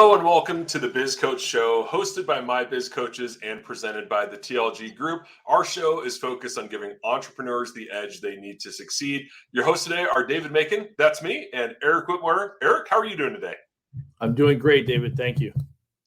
Hello and welcome to the Biz Coach Show, hosted by my Biz Coaches and presented by the TLG Group. Our show is focused on giving entrepreneurs the edge they need to succeed. Your hosts today are David Macon, that's me, and Eric Whitmore. Eric, how are you doing today? I'm doing great, David. Thank you.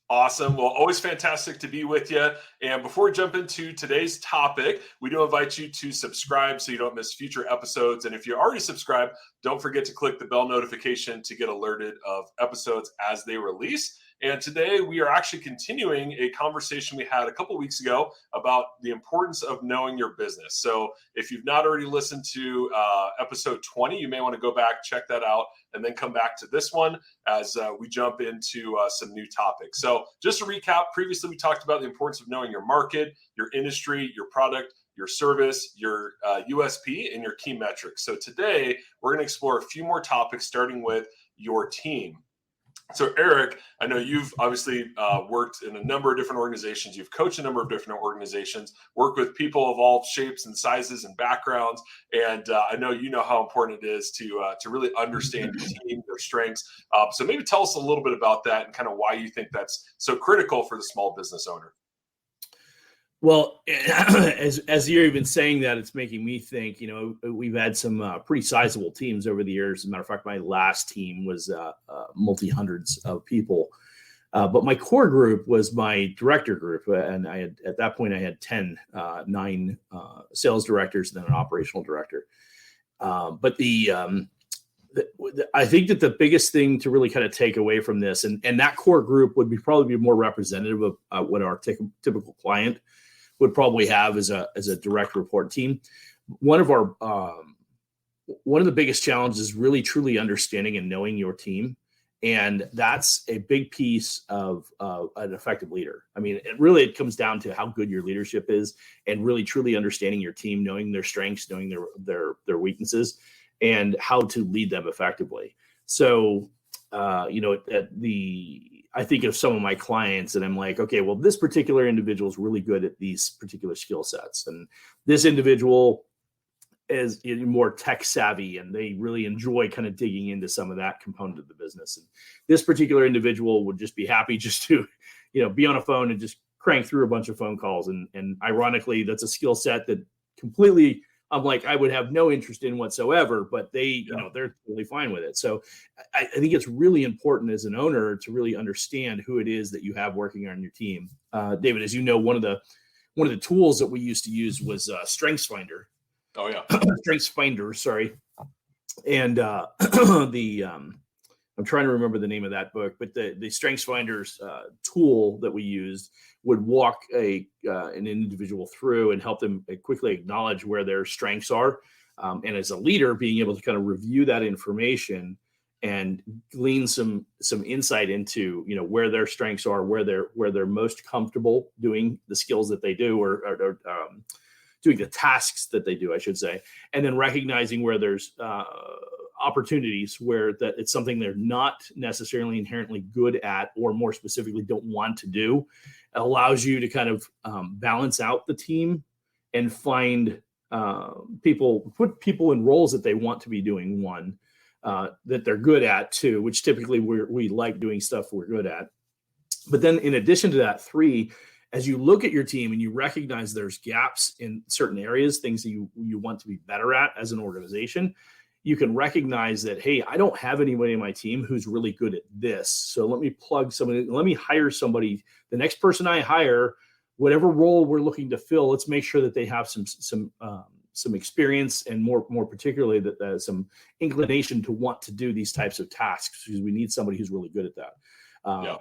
Awesome. Well, always fantastic to be with you. And before we jump into today's topic, we do invite you to subscribe so you don't miss future episodes. And if you're already subscribed, don't forget to click the bell notification to get alerted of episodes as they release. And today we are actually continuing a conversation we had a couple weeks ago about the importance of knowing your business. So if you've not already listened to episode 20, you may want to go back, check that out, and then come back to this one as we jump into some new topics. So just to recap, previously we talked about the importance of knowing your market, your industry, your product, your service, your USP, and your key metrics. So today we're going to explore a few more topics, starting with your team. So Eric, I know you've obviously worked in a number of different organizations. You've coached a number of different organizations, worked with people of all shapes and sizes and backgrounds. And I know you know how important it is to really understand your team, their strengths. So maybe tell us a little bit about that and kind of why you think that's so critical for the small business owner. Well, as you're even saying that, it's making me think, we've had some pretty sizable teams over the years. As a matter of fact, my last team was multi-hundreds of people. But my core group was my director group. And at that point, I had 9 sales directors and then an operational director. But I think that the biggest thing to really kind of take away from this, and that core group would probably be more representative of what our typical client would probably have as a direct report team. One of the biggest challenges is really truly understanding and knowing your team. And that's a big piece of an effective leader. I mean, it comes down to how good your leadership is and really truly understanding your team, knowing their strengths, knowing their weaknesses, and how to lead them effectively. So, I think of some of my clients and I'm like, okay, well, this particular individual is really good at these particular skill sets. And this individual is more tech savvy and they really enjoy kind of digging into some of that component of the business. And this particular individual would just be happy just to, be on a phone and just crank through a bunch of phone calls. And ironically, that's a skill set that completely, I'm like, I would have no interest in whatsoever, but they're totally fine with it. So I think it's really important as an owner to really understand who it is that you have working on your team. David, as you know, one of the tools that we used to use was StrengthsFinder. Oh yeah. StrengthsFinder, sorry. And I'm trying to remember the name of that book, but the StrengthsFinder's tool that we used would walk an individual through and help them quickly acknowledge where their strengths are. And as a leader, being able to kind of review that information and glean some insight into, where their strengths are, where they're most comfortable doing the skills that they do or doing the tasks that they do, I should say. And then recognizing where there's opportunities where that it's something they're not necessarily inherently good at, or more specifically don't want to do. It allows you to kind of balance out the team and find put people in roles that they want to be doing, one, that they're good at, two, which typically we like doing stuff we're good at. But then in addition to that, 3, as you look at your team and you recognize there's gaps in certain areas, things that you want to be better at as an organization, you can recognize that, hey, I don't have anybody in my team who's really good at this. So let me plug somebody, let me hire somebody. The next person I hire, whatever role we're looking to fill, let's make sure that they have some experience and more particularly that some inclination to want to do these types of tasks, because we need somebody who's really good at that.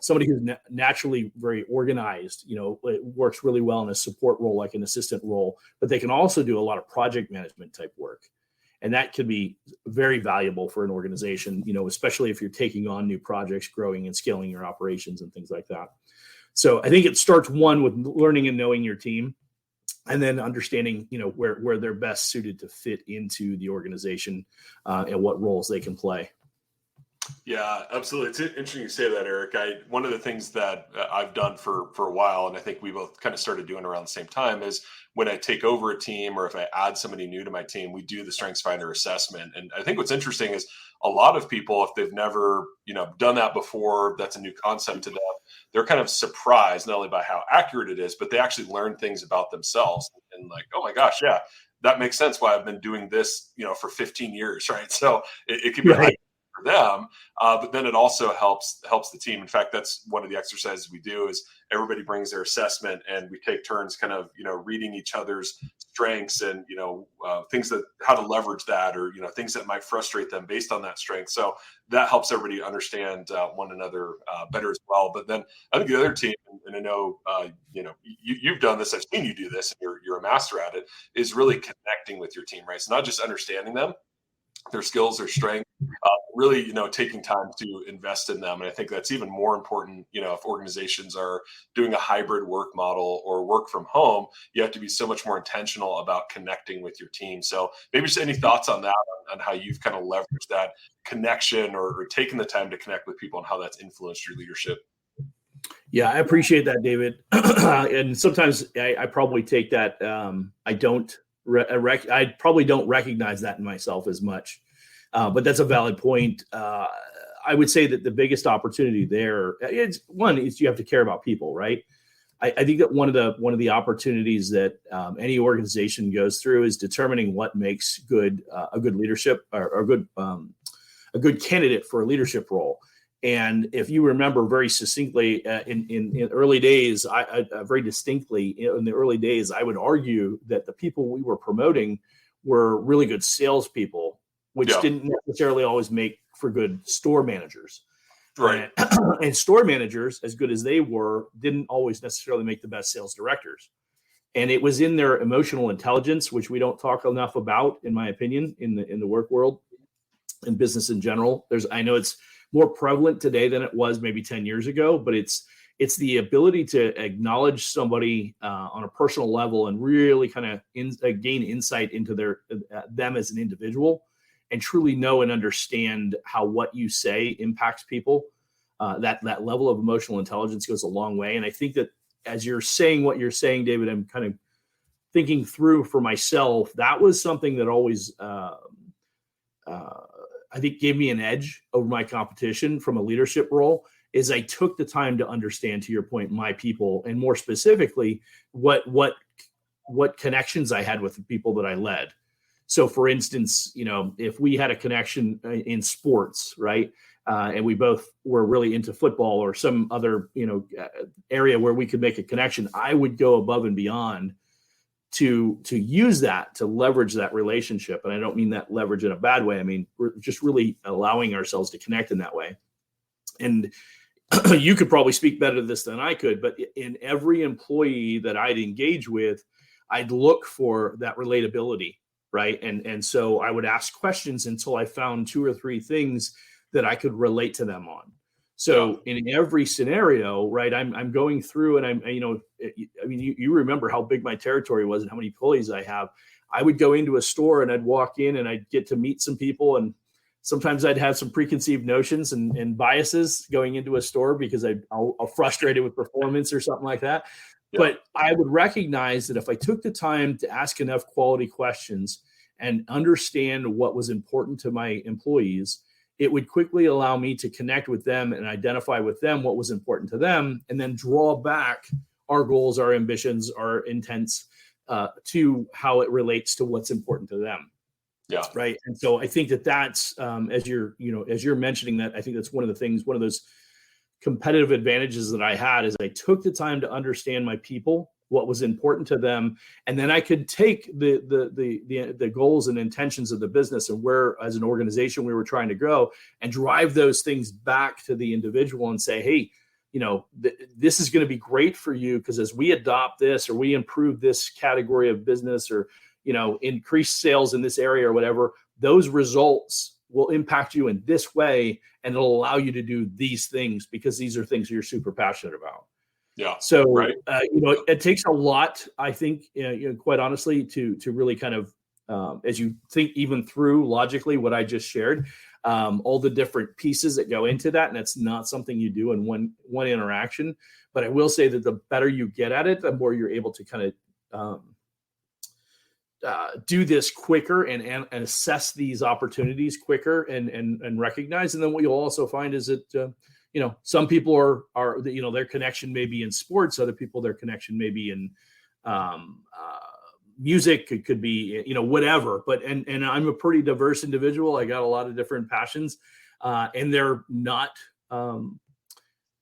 Somebody who's naturally very organized, it works really well in a support role, like an assistant role, but they can also do a lot of project management type work. And that could be very valuable for an organization, especially if you're taking on new projects, growing and scaling your operations and things like that. So I think it starts, one, with learning and knowing your team, and then understanding, where they're best suited to fit into the organization and what roles they can play. Yeah, absolutely. It's interesting you say that, Eric. One of the things that I've done for a while, and I think we both kind of started doing around the same time, is when I take over a team or if I add somebody new to my team, we do the StrengthsFinder assessment. And I think what's interesting is a lot of people, if they've never done that before, that's a new concept to them. They're kind of surprised not only by how accurate it is, but they actually learn things about themselves and like, oh my gosh, yeah, that makes sense why I've been doing this, for 15 years, right? So it can be Right. for them, but then it also helps the team. In fact, that's one of the exercises we do is everybody brings their assessment and we take turns kind of reading each other's strengths and things that how to leverage that, or things that might frustrate them based on that strength. So that helps everybody understand one another better as well. But then I think the other team, and I know you've done this, I've seen you do this, and you're a master at it, is really connecting with your team, right? So not just understanding them, their skills, their strengths, really, taking time to invest in them. And I think that's even more important, if organizations are doing a hybrid work model or work from home, you have to be so much more intentional about connecting with your team. So maybe just any thoughts on that, on how you've kind of leveraged that connection or taken the time to connect with people and how that's influenced your leadership. Yeah, I appreciate that, David. And sometimes I probably take that. I probably don't recognize that in myself as much, but that's a valid point. I would say that the biggest opportunity there is you have to care about people, right? I think that one of the opportunities that any organization goes through is determining what makes a good leadership or a good candidate for a leadership role. And if you remember very succinctly in early days, very distinctly in the early days, I would argue that the people we were promoting were really good salespeople, which didn't necessarily always make for good store managers. Right. And store managers, as good as they were, didn't always necessarily make the best sales directors. And it was in their emotional intelligence, which we don't talk enough about, in my opinion, in the work world and business in general. I know it's more prevalent today than it was maybe 10 years ago, but it's the ability to acknowledge somebody on a personal level and really kind of gain insight into them as an individual and truly know and understand how what you say impacts people. That level of emotional intelligence goes a long way. And I think that as you're saying what you're saying, David, I'm kind of thinking through for myself. That was something that always I think gave me an edge over my competition from a leadership role, is I took the time to understand, to your point, my people, and more specifically, what connections I had with the people that I led. So for instance, if we had a connection in sports, right? And we both were really into football or some other, area where we could make a connection, I would go above and beyond to use that, to leverage that relationship. And I don't mean that leverage in a bad way. I mean, we're just really allowing ourselves to connect in that way. And you could probably speak better to this than I could, but in every employee that I'd engage with, I'd look for that relatability, right? And so I would ask questions until I found 2 or 3 things that I could relate to them on. So in every scenario, right, I'm going through and you remember how big my territory was and how many employees I have. I would go into a store and I'd walk in and I'd get to meet some people. And sometimes I'd have some preconceived notions and biases going into a store because I'm frustrated with performance or something like that. Yeah. But I would recognize that if I took the time to ask enough quality questions and understand what was important to my employees, it would quickly allow me to connect with them and identify with them what was important to them, and then draw back our goals, our ambitions, our intents to how it relates to what's important to them. Yeah. Right. And so I think that's as you're mentioning that, I think that's one of those competitive advantages that I had is I took the time to understand my people, what was important to them, and then I could take the goals and intentions of the business and where, as an organization, we were trying to grow, and drive those things back to the individual and say, hey, this is going to be great for you because as we adopt this or we improve this category of business or increase sales in this area or whatever, those results will impact you in this way, and it'll allow you to do these things because these are things you're super passionate about. Yeah. So, right. It takes a lot, I think, quite honestly, to really kind of, as you think even through logically what I just shared, all the different pieces that go into that. And it's not something you do in one interaction. But I will say that the better you get at it, the more you're able to kind of do this quicker and assess these opportunities quicker and recognize. And then what you'll also find is that, some people are, their connection may be in sports. Other people, their connection may be in music. It could be, whatever, and I'm a pretty diverse individual. I got a lot of different passions, and they're not,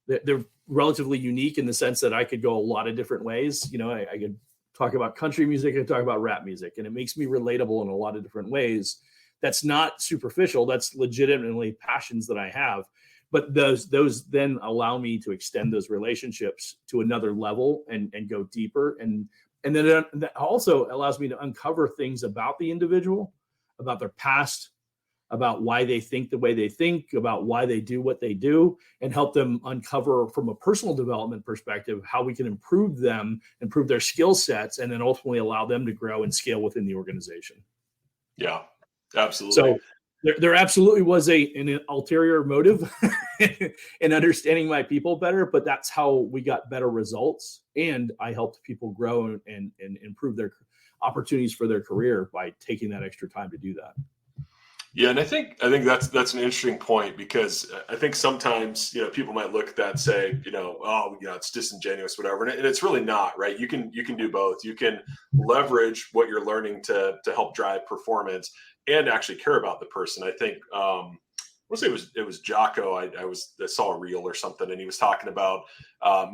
they're relatively unique in the sense that I could go a lot of different ways. I could talk about country music, I could talk about rap music, and it makes me relatable in a lot of different ways. That's not superficial. That's legitimately passions that I have. But those then allow me to extend those relationships to another level and go deeper. And then that also allows me to uncover things about the individual, about their past, about why they think the way they think, about why they do what they do, and help them uncover from a personal development perspective how we can improve them, improve their skill sets, and then ultimately allow them to grow and scale within the organization. Yeah, absolutely. So there absolutely was an ulterior motive in understanding my people better, but that's how we got better results. And I helped people grow and improve their opportunities for their career by taking that extra time to do that. Yeah, and I think that's an interesting point, because I think sometimes people might look at that and say it's disingenuous, whatever, and it's really not, right? You can do both. You can leverage what you're learning to help drive performance and actually care about the person. I think we'll say it was Jocko. I saw a reel or something, and he was talking about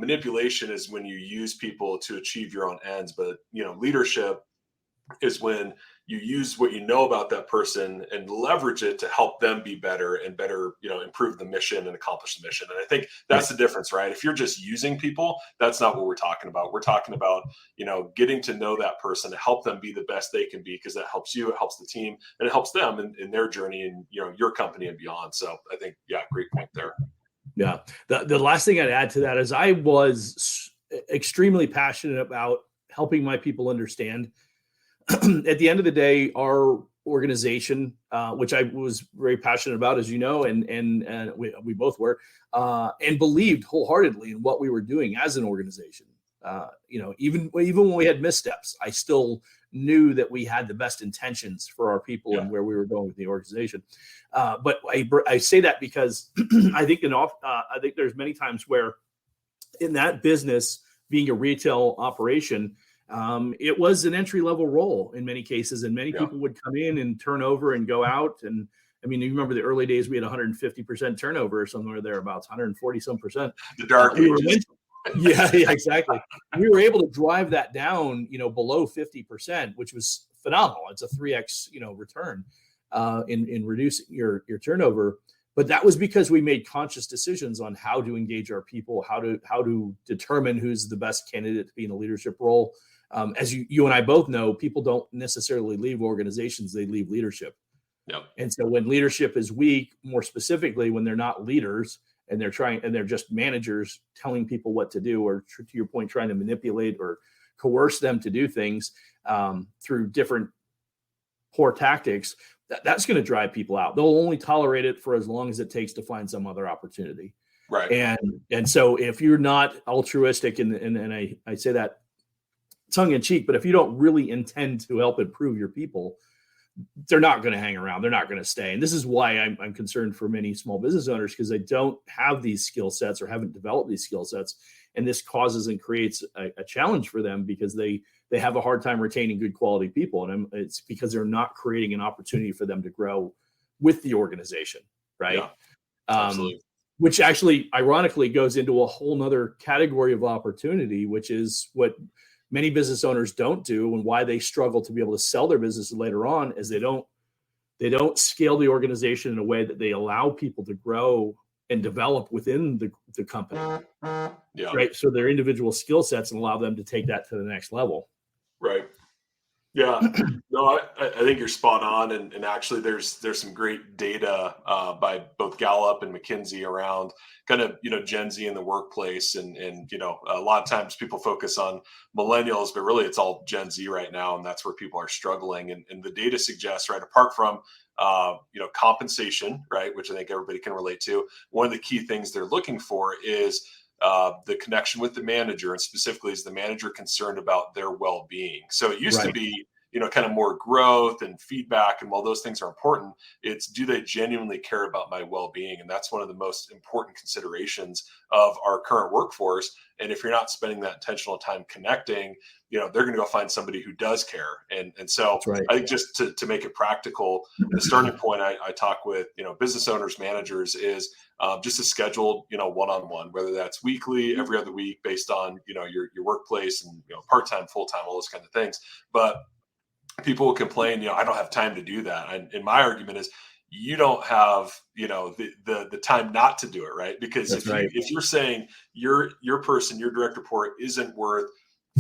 manipulation is when you use people to achieve your own ends, but leadership is when you use what you know about that person and leverage it to help them be better and better, improve the mission and accomplish the mission. And I think that's the difference, right? If you're just using people, that's not what we're talking about. We're talking about, getting to know that person to help them be the best they can be, because that helps you, it helps the team, and it helps them in their journey and, your company and beyond. So I think, great point there. Yeah. The last thing I'd add to that is I was extremely passionate about helping my people understand at the end of the day, our organization, which I was very passionate about, as you know, and we both were, and believed wholeheartedly in what we were doing as an organization. Even when we had missteps, I still knew that we had the best intentions for our people and where we were going with the organization. But I say that because I think I think there's many times where in that business, being a retail operation, it was an entry-level role in many cases, and many people would come in and turn over and go out. And I mean, you remember the early days, we had 150% turnover or somewhere thereabouts, 140 some percent. The dark ages. Yeah, exactly. We were able to drive that down, below 50%, which was phenomenal. It's a 3x, return in reducing your turnover. But that was because we made conscious decisions on how to engage our people, how to determine who's the best candidate to be in a leadership role. As you and I both know, people don't necessarily leave organizations, they leave leadership. Yep. And so when leadership is weak, more specifically, when they're not leaders and they're just managers telling people what to do, or to your point, trying to manipulate or coerce them to do things through different poor tactics, that's going to drive people out. They'll only tolerate it for as long as it takes to find some other opportunity. Right. And so if you're not altruistic, and I say that tongue in cheek, but if you don't really intend to help improve your people, they're not going to hang around. They're not going to stay. And this is why I'm concerned for many small business owners, because they don't have these skill sets or haven't developed these skill sets. And this causes and creates a challenge for them, because they have a hard time retaining good quality people. And it's because they're not creating an opportunity for them to grow with the organization. Right. Yeah, absolutely. Which actually ironically goes into a whole nother category of opportunity, which is what many business owners don't do, and why they struggle to be able to sell their business later on, is they don't scale the organization in a way that they allow people to grow and develop within the company. Yeah. Right. So their individual skill sets, and allow them to take that to the next level. Right. Yeah, no, I think you're spot on, and actually, there's some great data by both Gallup and McKinsey around kind of Gen Z in the workplace, and a lot of times people focus on millennials, but really it's all Gen Z right now, and that's where people are struggling. And the data suggests, right, apart from compensation, right, which I think everybody can relate to, one of the key things they're looking for is the connection with the manager, and specifically is the manager concerned about their well-being. So it used to Right. be, kind of more growth and feedback, and while those things are important, it's, do they genuinely care about my well-being? And that's one of the most important considerations of our current workforce. And if you're not spending that intentional time connecting, they're going to go find somebody who does care. And so That's right. I think, just to make it practical, the starting point I talk with business owners, managers, is just a scheduled one-on-one, whether that's weekly, every other week, based on your workplace, and part-time, full-time, all those kind of things. But people will complain, I don't have time to do that. And my argument is, you don't have the time not to do it, right? Because That's right. if you're saying your person, your direct report, isn't worth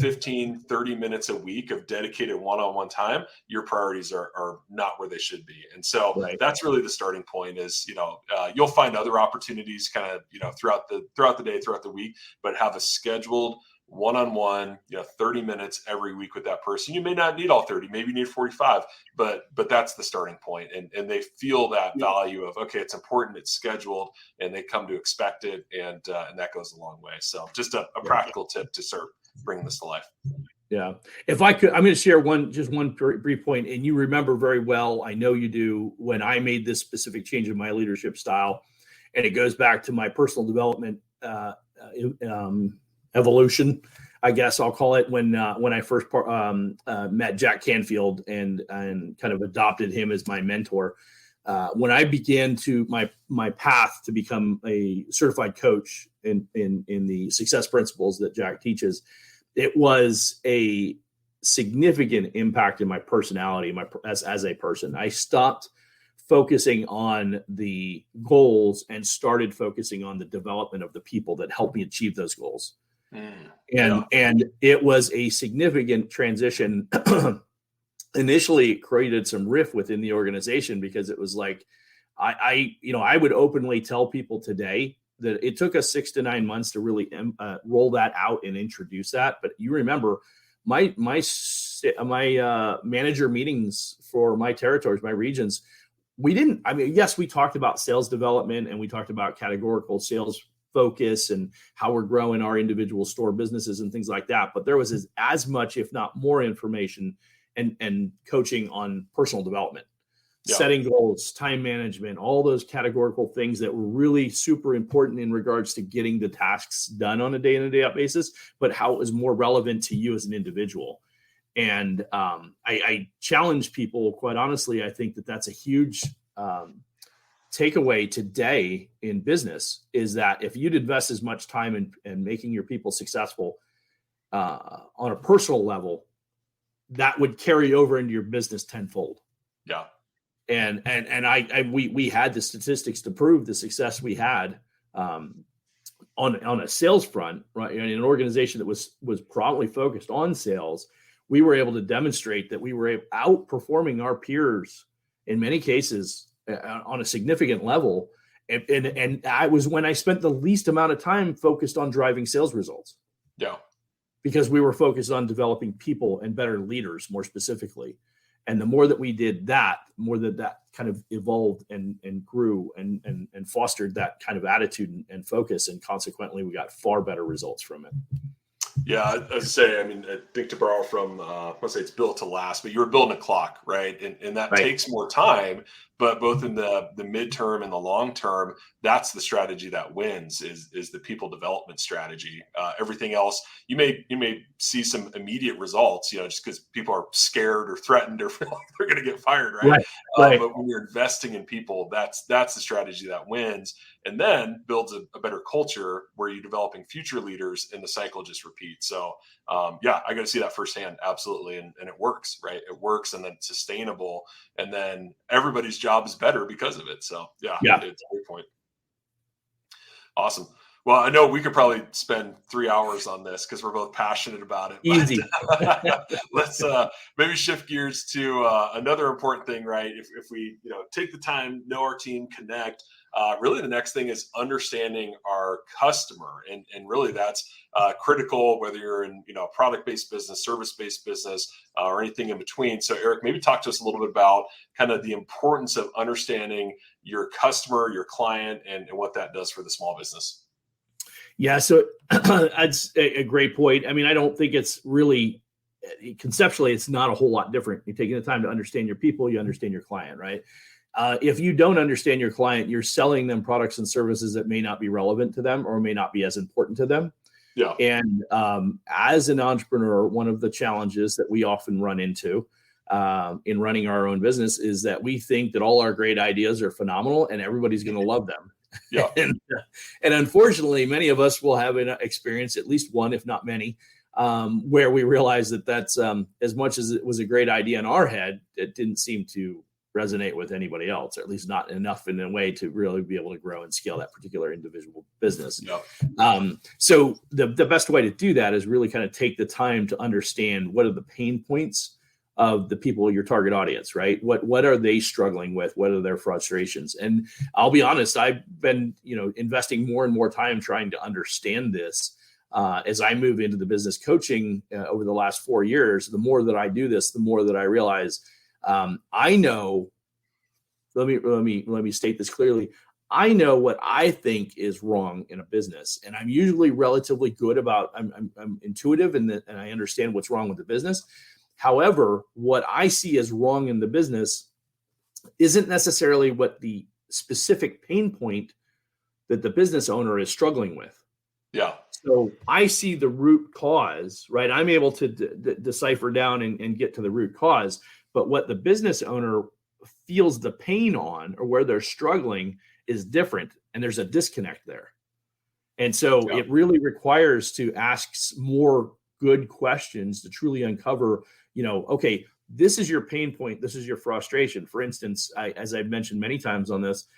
15-30 minutes a week of dedicated one-on-one time, your priorities are not where they should be. And so Right. that's really the starting point. Is you'll find other opportunities kind of throughout the day, throughout the week, but have a scheduled one-on-one 30 minutes every week with that person. You may not need all 30, maybe you need 45, but that's the starting point. And they feel that value of, okay, it's important, it's scheduled, and they come to expect it, and that goes a long way. So just a practical tip to start bringing this to life. Yeah. If I could, I'm going to share one brief point. And you remember very well, I know you do, when I made this specific change in my leadership style, and it goes back to my personal development evolution, I guess I'll call it, when I first met Jack Canfield and kind of adopted him as my mentor. When I began my path to become a certified coach in the success principles that Jack teaches, it was a significant impact in my personality, as a person. I stopped focusing on the goals and started focusing on the development of the people that helped me achieve those goals. And it was a significant transition. Initially, it created some rift within the organization, because it was like, I would openly tell people today that it took us 6 to 9 months to really roll that out and introduce that. But you remember my manager meetings for my territories, my regions, yes, we talked about sales development, and we talked about categorical sales focus and how we're growing our individual store businesses and things like that. But there was as much, if not more, information and coaching on personal development, setting goals, time management, all those categorical things that were really super important in regards to getting the tasks done on a day-in and day-out basis, but how it was more relevant to you as an individual. And I challenge people, quite honestly. I think that that's a huge takeaway today in business, is that if you'd invest as much time in making your people successful on a personal level, that would carry over into your business tenfold. Yeah. And we had the statistics to prove the success we had on a sales front, right? In an organization that was probably focused on sales, we were able to demonstrate that we were outperforming our peers in many cases on a significant level. And I was when I spent the least amount of time focused on driving sales results. Yeah. Because we were focused on developing people and better leaders, more specifically. And the more that we did that, the more that kind of evolved and grew and fostered that kind of attitude and focus. And consequently, we got far better results from it. Yeah, I say, I think, to borrow from, I want to say it's built to last, but you were building a clock, right? And that takes more time, but both in the midterm and the long term, that's the strategy that wins, is the people development strategy. Everything else, you may see some immediate results, just because people are scared or threatened or feel like they're going to get fired, right? But when you're investing in people, that's the strategy that wins, and then builds a better culture where you're developing future leaders, and the cycle just repeats. So I got to see that firsthand. Absolutely. And it works, right? It works, and then it's sustainable, and then everybody's job is better because of it. So it's a great point. Awesome. Well, I know we could probably spend 3 hours on this because we're both passionate about it. Easy. Let's maybe shift gears to another important thing, right? If we take the time, know our team, connect. Really, the next thing is understanding our customer, and really that's critical. Whether you're in a product-based business, service-based business, or anything in between. So, Eric, maybe talk to us a little bit about kind of the importance of understanding your customer, your client, and what that does for the small business. Yeah, so that's a great point. I mean, I don't think it's really conceptually, it's not a whole lot different. You're taking the time to understand your people, you understand your client, right? If you don't understand your client, you're selling them products and services that may not be relevant to them or may not be as important to them. Yeah. And as an entrepreneur, one of the challenges that we often run into in running our own business is that we think that all our great ideas are phenomenal and everybody's going to love them. Yeah. and unfortunately, many of us will have an experience, at least one, if not many, where we realize that that's as much as it was a great idea in our head, it didn't seem to resonate with anybody else, or at least not enough in a way to really be able to grow and scale that particular individual business. Yeah. So the best way to do that is really kind of take the time to understand what are the pain points of the people, your target audience, right? What are they struggling with? What are their frustrations? And I'll be honest, I've been, investing more and more time trying to understand this as I move into the business coaching over the last 4 years. The more that I do this, the more that I realize I know. Let me state this clearly. I know what I think is wrong in a business, and I'm usually relatively good about. I'm intuitive and I understand what's wrong with the business. However, what I see as wrong in the business isn't necessarily what the specific pain point that the business owner is struggling with. Yeah. So I see the root cause, right? I'm able to decipher down and get to the root cause. But what the business owner feels the pain on, or where they're struggling, is different. And there's a disconnect there. And so it really requires to ask more good questions to truly uncover, okay, this is your pain point. This is your frustration. For instance, as I've mentioned many times on this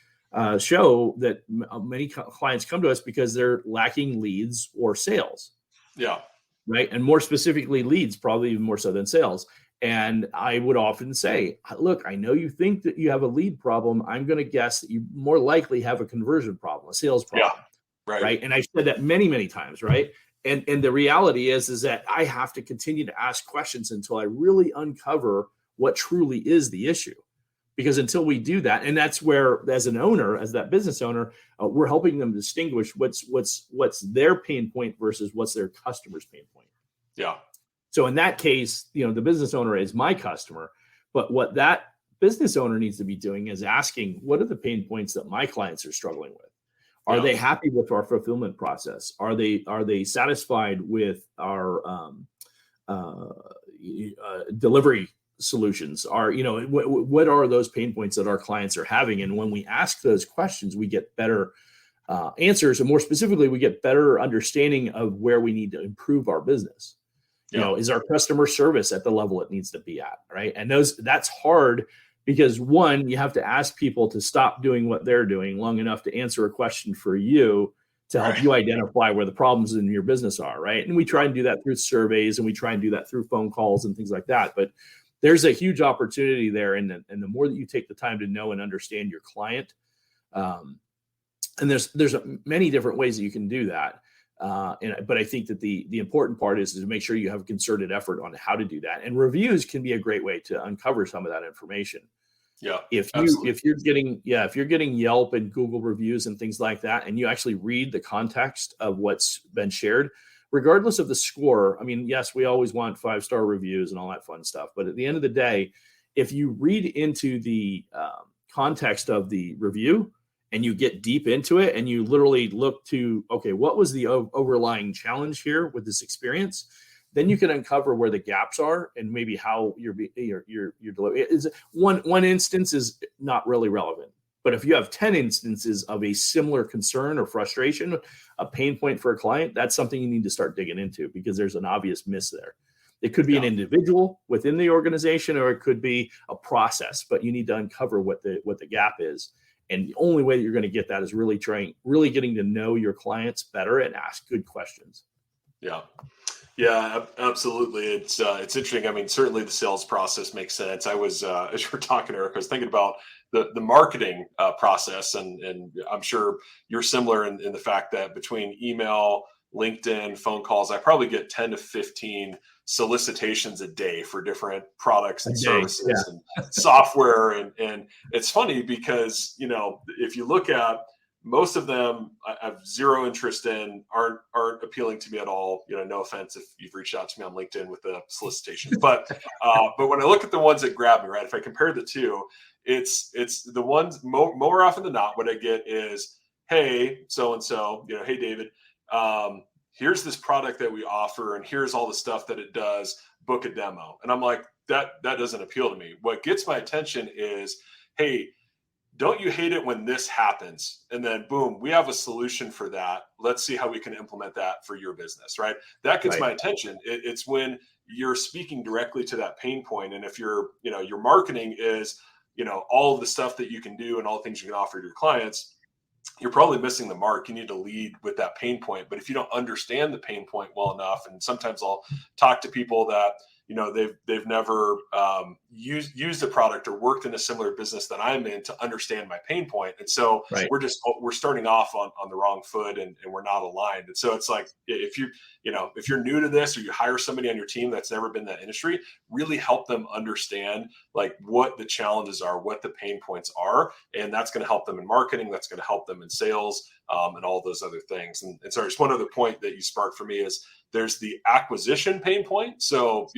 show, that many clients come to us because they're lacking leads or sales. Yeah. Right. And more specifically, leads, probably even more so than sales. And I would often say, look, I know you think that you have a lead problem. I'm going to guess that you more likely have a conversion problem, a sales problem. Yeah. Right. And I said that many, many times. Right. And the reality is that I have to continue to ask questions until I really uncover what truly is the issue. Because until we do that, and that's where, as an owner, as that business owner, we're helping them distinguish what's their pain point versus what's their customer's pain point. Yeah. So in that case, the business owner is my customer, but what that business owner needs to be doing is asking, what are the pain points that my clients are struggling with? Are they happy with our fulfillment process? Are they satisfied with our delivery solutions? What are those pain points that our clients are having? And when we ask those questions, we get better answers, and more specifically, we get better understanding of where we need to improve our business. Is our customer service at the level it needs to be at, right? And that's hard. Because one, you have to ask people to stop doing what they're doing long enough to answer a question for you to help you identify where the problems in your business are, right? And we try and do that through surveys, and we try and do that through phone calls and things like that. But there's a huge opportunity there, and the more that you take the time to know and understand your client, and there's many different ways that you can do that. But I think that the important part is to make sure you have a concerted effort on how to do that. And reviews can be a great way to uncover some of that information. Yeah. If you're getting Yelp and Google reviews and things like that, and you actually read the context of what's been shared, regardless of the score. I mean, yes, we always want 5-star reviews and all that fun stuff. But at the end of the day, if you read into the context of the review, and you get deep into it and you literally look to, okay, what was the overlying challenge here with this experience? Then you can uncover where the gaps are and maybe how your delivery is. One instance is not really relevant. But if you have 10 instances of a similar concern or frustration, a pain point for a client, that's something you need to start digging into, because there's an obvious miss there. It could be an individual within the organization, or it could be a process, but you need to uncover what the gap is. And the only way that you're going to get that is really getting to know your clients better and ask good questions. Yeah. Yeah, absolutely. It's interesting. I mean, certainly the sales process makes sense. I was, as you were talking, Eric, I was thinking about the marketing process, and I'm sure you're similar in the fact that between email, LinkedIn, phone calls, I probably get 10 to 15 solicitations a day for different products and services and software. And it's funny because, if you look at most of them, I have zero interest in, aren't appealing to me at all. No offense if you've reached out to me on LinkedIn with the solicitation, but when I look at the ones that grab me, right, if I compare the two, it's the ones more often than not, what I get is, hey, so-and-so, hey, David, here's this product that we offer, and here's all the stuff that it does, book a demo. And I'm like, that doesn't appeal to me. What gets my attention is, hey, don't you hate it when this happens? And then boom, we have a solution for that. Let's see how we can implement that for your business, right? That gets my attention. It's when you're speaking directly to that pain point. And if your marketing is, all of the stuff that you can do and all the things you can offer your clients, you're probably missing the mark. You need to lead with that pain point. But if you don't understand the pain point well enough, and sometimes I'll talk to people that, they've never used a product or worked in a similar business that I'm in to understand my pain point. And so we're starting off on the wrong foot, and we're not aligned. And so it's like, if you're new to this, or you hire somebody on your team that's never been in that industry, really help them understand like what the challenges are, what the pain points are. And that's going to help them in marketing. That's going to help them in sales, and all those other things. And sorry, just one other point that you sparked for me is, there's the acquisition pain point. So,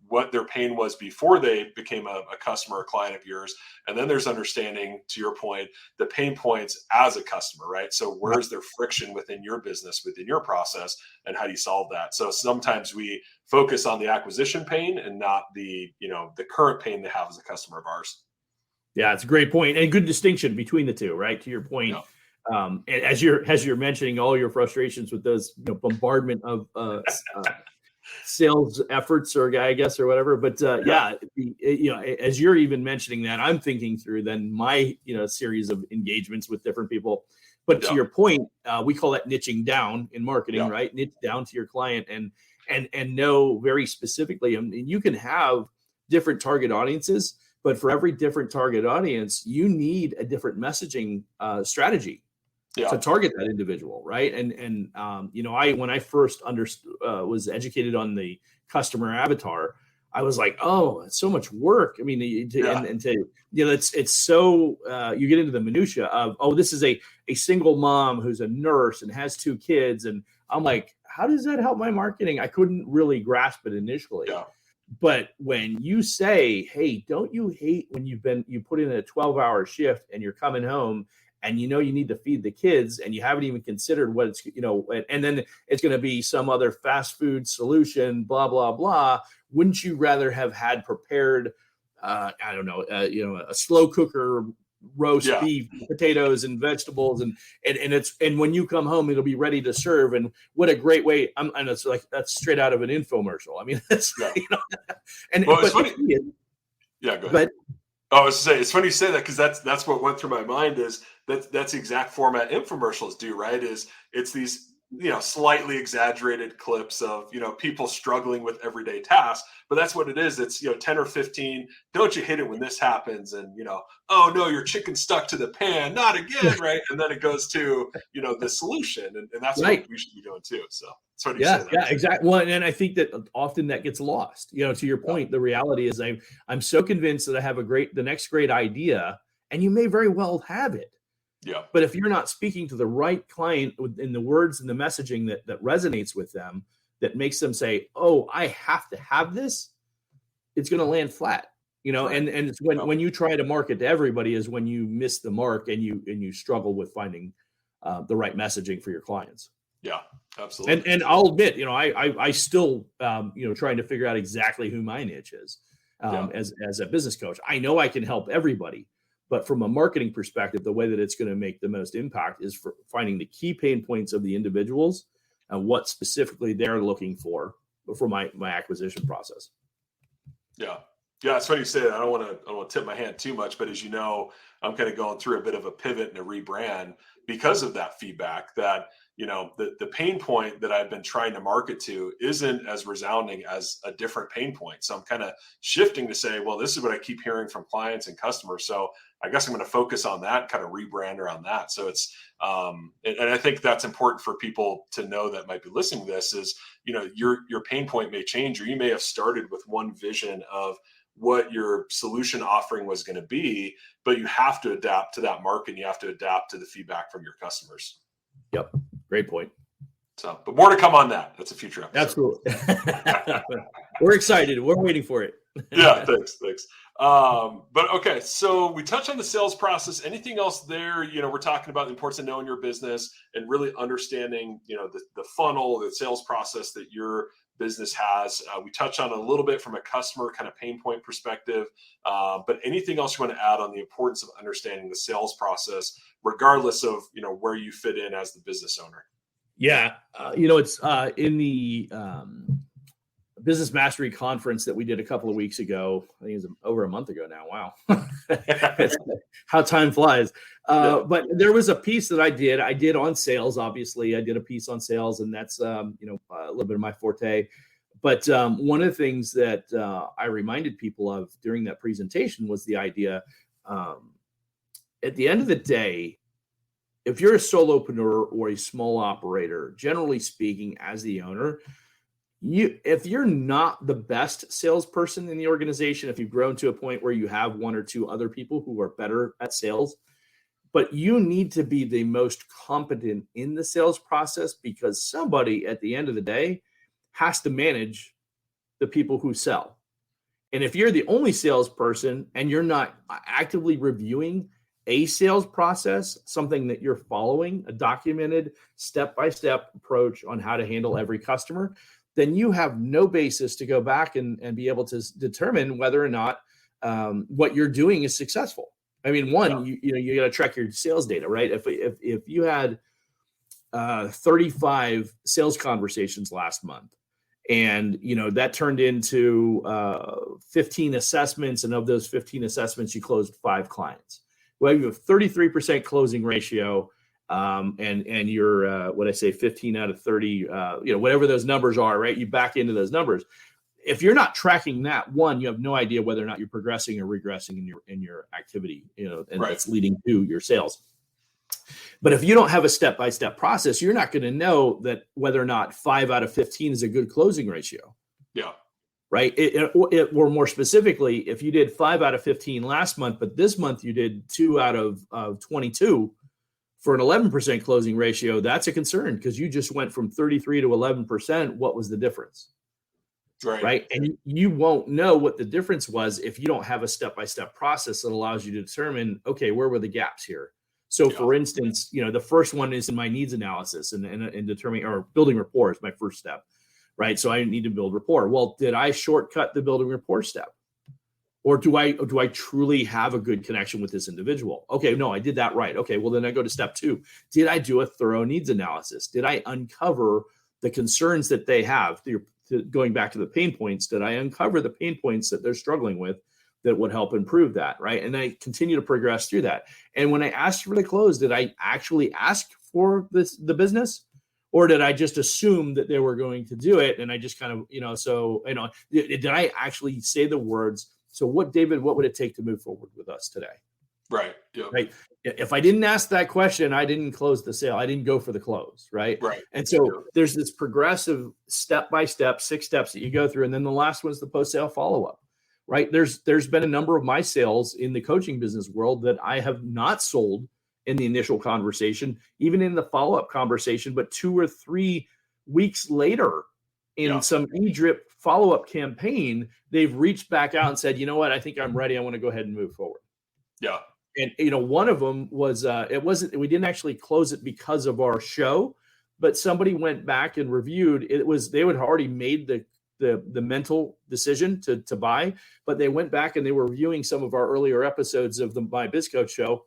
what their pain was before they became a customer or client of yours. And then there's understanding, to your point, the pain points as a customer, right? So where's their friction within your business, within your process, and how do you solve that? So sometimes we focus on the acquisition pain and not the current pain they have as a customer of ours. Yeah, it's a great point, and good distinction between the two, right? To your point. Yeah. And as you're mentioning all your frustrations with those bombardment of sales efforts, or I guess, or whatever, but as you're even mentioning that, I'm thinking through then my series of engagements with different people. But to your point, we call that niching down in marketing, right? Niche down to your client and know very specifically. I mean, you can have different target audiences, but for every different target audience, you need a different messaging strategy to target that individual, right? And when I first was educated on the customer avatar, I was like, oh, it's so much work. I mean, it's so you get into the minutia of, oh, this is a single mom who's a nurse and has 2 kids, and I'm like, how does that help my marketing? I couldn't really grasp it initially. Yeah. But when you say, hey, don't you hate when you put in a 12-hour shift and you're coming home and you need to feed the kids and you haven't even considered what it's, and then it's going to be some other fast food solution, blah, blah, blah. Wouldn't you rather have had prepared, a slow cooker, roast beef, potatoes and vegetables, and when you come home, it'll be ready to serve. And what a great way. And it's like, that's straight out of an infomercial. I mean, that's, it's funny. Go ahead. I was to say, it's funny you say that, because that's what went through my mind is that's the exact format infomercials do, right? It's these, slightly exaggerated clips of, people struggling with everyday tasks, but that's what it is. It's, 10 or 15. Don't you hate it when this happens? And, oh no, your chicken stuck to the pan, not again. Right. And then it goes to, the solution. And that's what we should be doing too. So it's funny you say that. Yeah, exactly. Well, and I think that often that gets lost, to your point. The reality is I'm so convinced that I have the next great idea, and you may very well have it. Yeah. But if you're not speaking to the right client in the words and the messaging that resonates with them, that makes them say, oh, I have to have this, it's going to land flat, right. And it's when you try to market to everybody is when you miss the mark and you struggle with finding the right messaging for your clients. Yeah, absolutely. And I'll admit, I still, trying to figure out exactly who my niche is as a business coach. I know I can help everybody. But from a marketing perspective, the way that it's going to make the most impact is for finding the key pain points of the individuals and what specifically they're looking for my acquisition process. Yeah. Yeah, it's funny you say that. I don't want to tip my hand too much, but as you know, I'm kind of going through a bit of a pivot and a rebrand because of that feedback, that, the pain point that I've been trying to market to isn't as resounding as a different pain point. So I'm kind of shifting to say, well, this is what I keep hearing from clients and customers. So I guess I'm going to focus on that, kind of rebrand around that. So it's, and I think that's important for people to know that might be listening to this is, your pain point may change, or you may have started with one vision of what your solution offering was going to be, but you have to adapt to that market, and you have to adapt to the feedback from your customers. Yep. Great point. So, but more to come on that. That's a future episode. Absolutely. We're excited. We're waiting for it. Yeah. Thanks. But okay. So we touched on the sales process. Anything else there? We're talking about the importance of knowing your business and really understanding, the funnel, the sales process that your business has. We touched on a little bit from a customer kind of pain point perspective, but anything else you want to add on the importance of understanding the sales process, regardless of, where you fit in as the business owner? Yeah. It's in the Business Mastery Conference that we did a couple of weeks ago. I think it was over a month ago now. Wow. How time flies. But there was a piece that I did on sales. Obviously I did a piece on sales, and that's, a little bit of my forte. But one of the things that I reminded people of during that presentation was the idea, at the end of the day, if you're a solopreneur or a small operator, generally speaking, as the owner, if you're not the best salesperson in the organization, if you've grown to a point where you have one or two other people who are better at sales, but you need to be the most competent in the sales process, because somebody at the end of the day has to manage the people who sell. And if you're the only salesperson and you're not actively reviewing a sales process, something that you're following, a documented step-by-step approach on how to handle every customer, then you have no basis to go back and be able to determine whether or not what you're doing is successful. I mean, you got to track your sales data, right? If you had 35 sales conversations last month, and that turned into 15 assessments, and of those 15 assessments, you closed 5 clients. Well, you have 33% closing ratio. And you're, 15 out of 30, whatever those numbers are, right? You back into those numbers. If you're not tracking that, one, you have no idea whether or not you're progressing or regressing in your activity, and right. That's leading to your sales. But if you don't have a step-by-step process, you're not going to know that whether or not 5 out of 15 is a good closing ratio. Yeah. Right. Or more specifically, if you did 5 out of 15 last month, but this month you did 2 out of 22 for an 11% closing ratio, that's a concern, because you just went from 33 to 11%. What was the difference? Right. And you won't know what the difference was if you don't have a step-by-step process that allows you to determine, okay, where were the gaps here? So for instance, the first one is in my needs analysis and determining, or building rapport is my first step. Right. So I need to build rapport. Well, did I shortcut the building rapport step? Or do I truly have a good connection with this individual? Okay, no, I did that right. Okay, well, then I go to step 2. Did I do a thorough needs analysis? Did I uncover the concerns that they have? Going back to the pain points, did I uncover the pain points that they're struggling with that would help improve that, right? And I continue to progress through that. And when I asked for the close, did I actually ask for the business? Or did I just assume that they were going to do it? And I just kind of, did I actually say the words, so what would it take to move forward with us today? Right. Yep. Right. If I didn't ask that question, I didn't close the sale. I didn't go for the close. Right. Right. And so there's this progressive step-by-step 6 steps that you go through. And then the last one is the post-sale follow-up. Right. There's been a number of my sales in the coaching business world that I have not sold in the initial conversation, even in the follow-up conversation, but 2 or 3 weeks later in some eDrip follow-up campaign, they've reached back out and said, you know what, I think I'm ready. I want to go ahead and move forward. Yeah. And, one of them was, we didn't actually close it because of our show, but somebody went back and reviewed. They had already made the mental decision to buy, but they went back and they were reviewing some of our earlier episodes of my Biz Coach Show,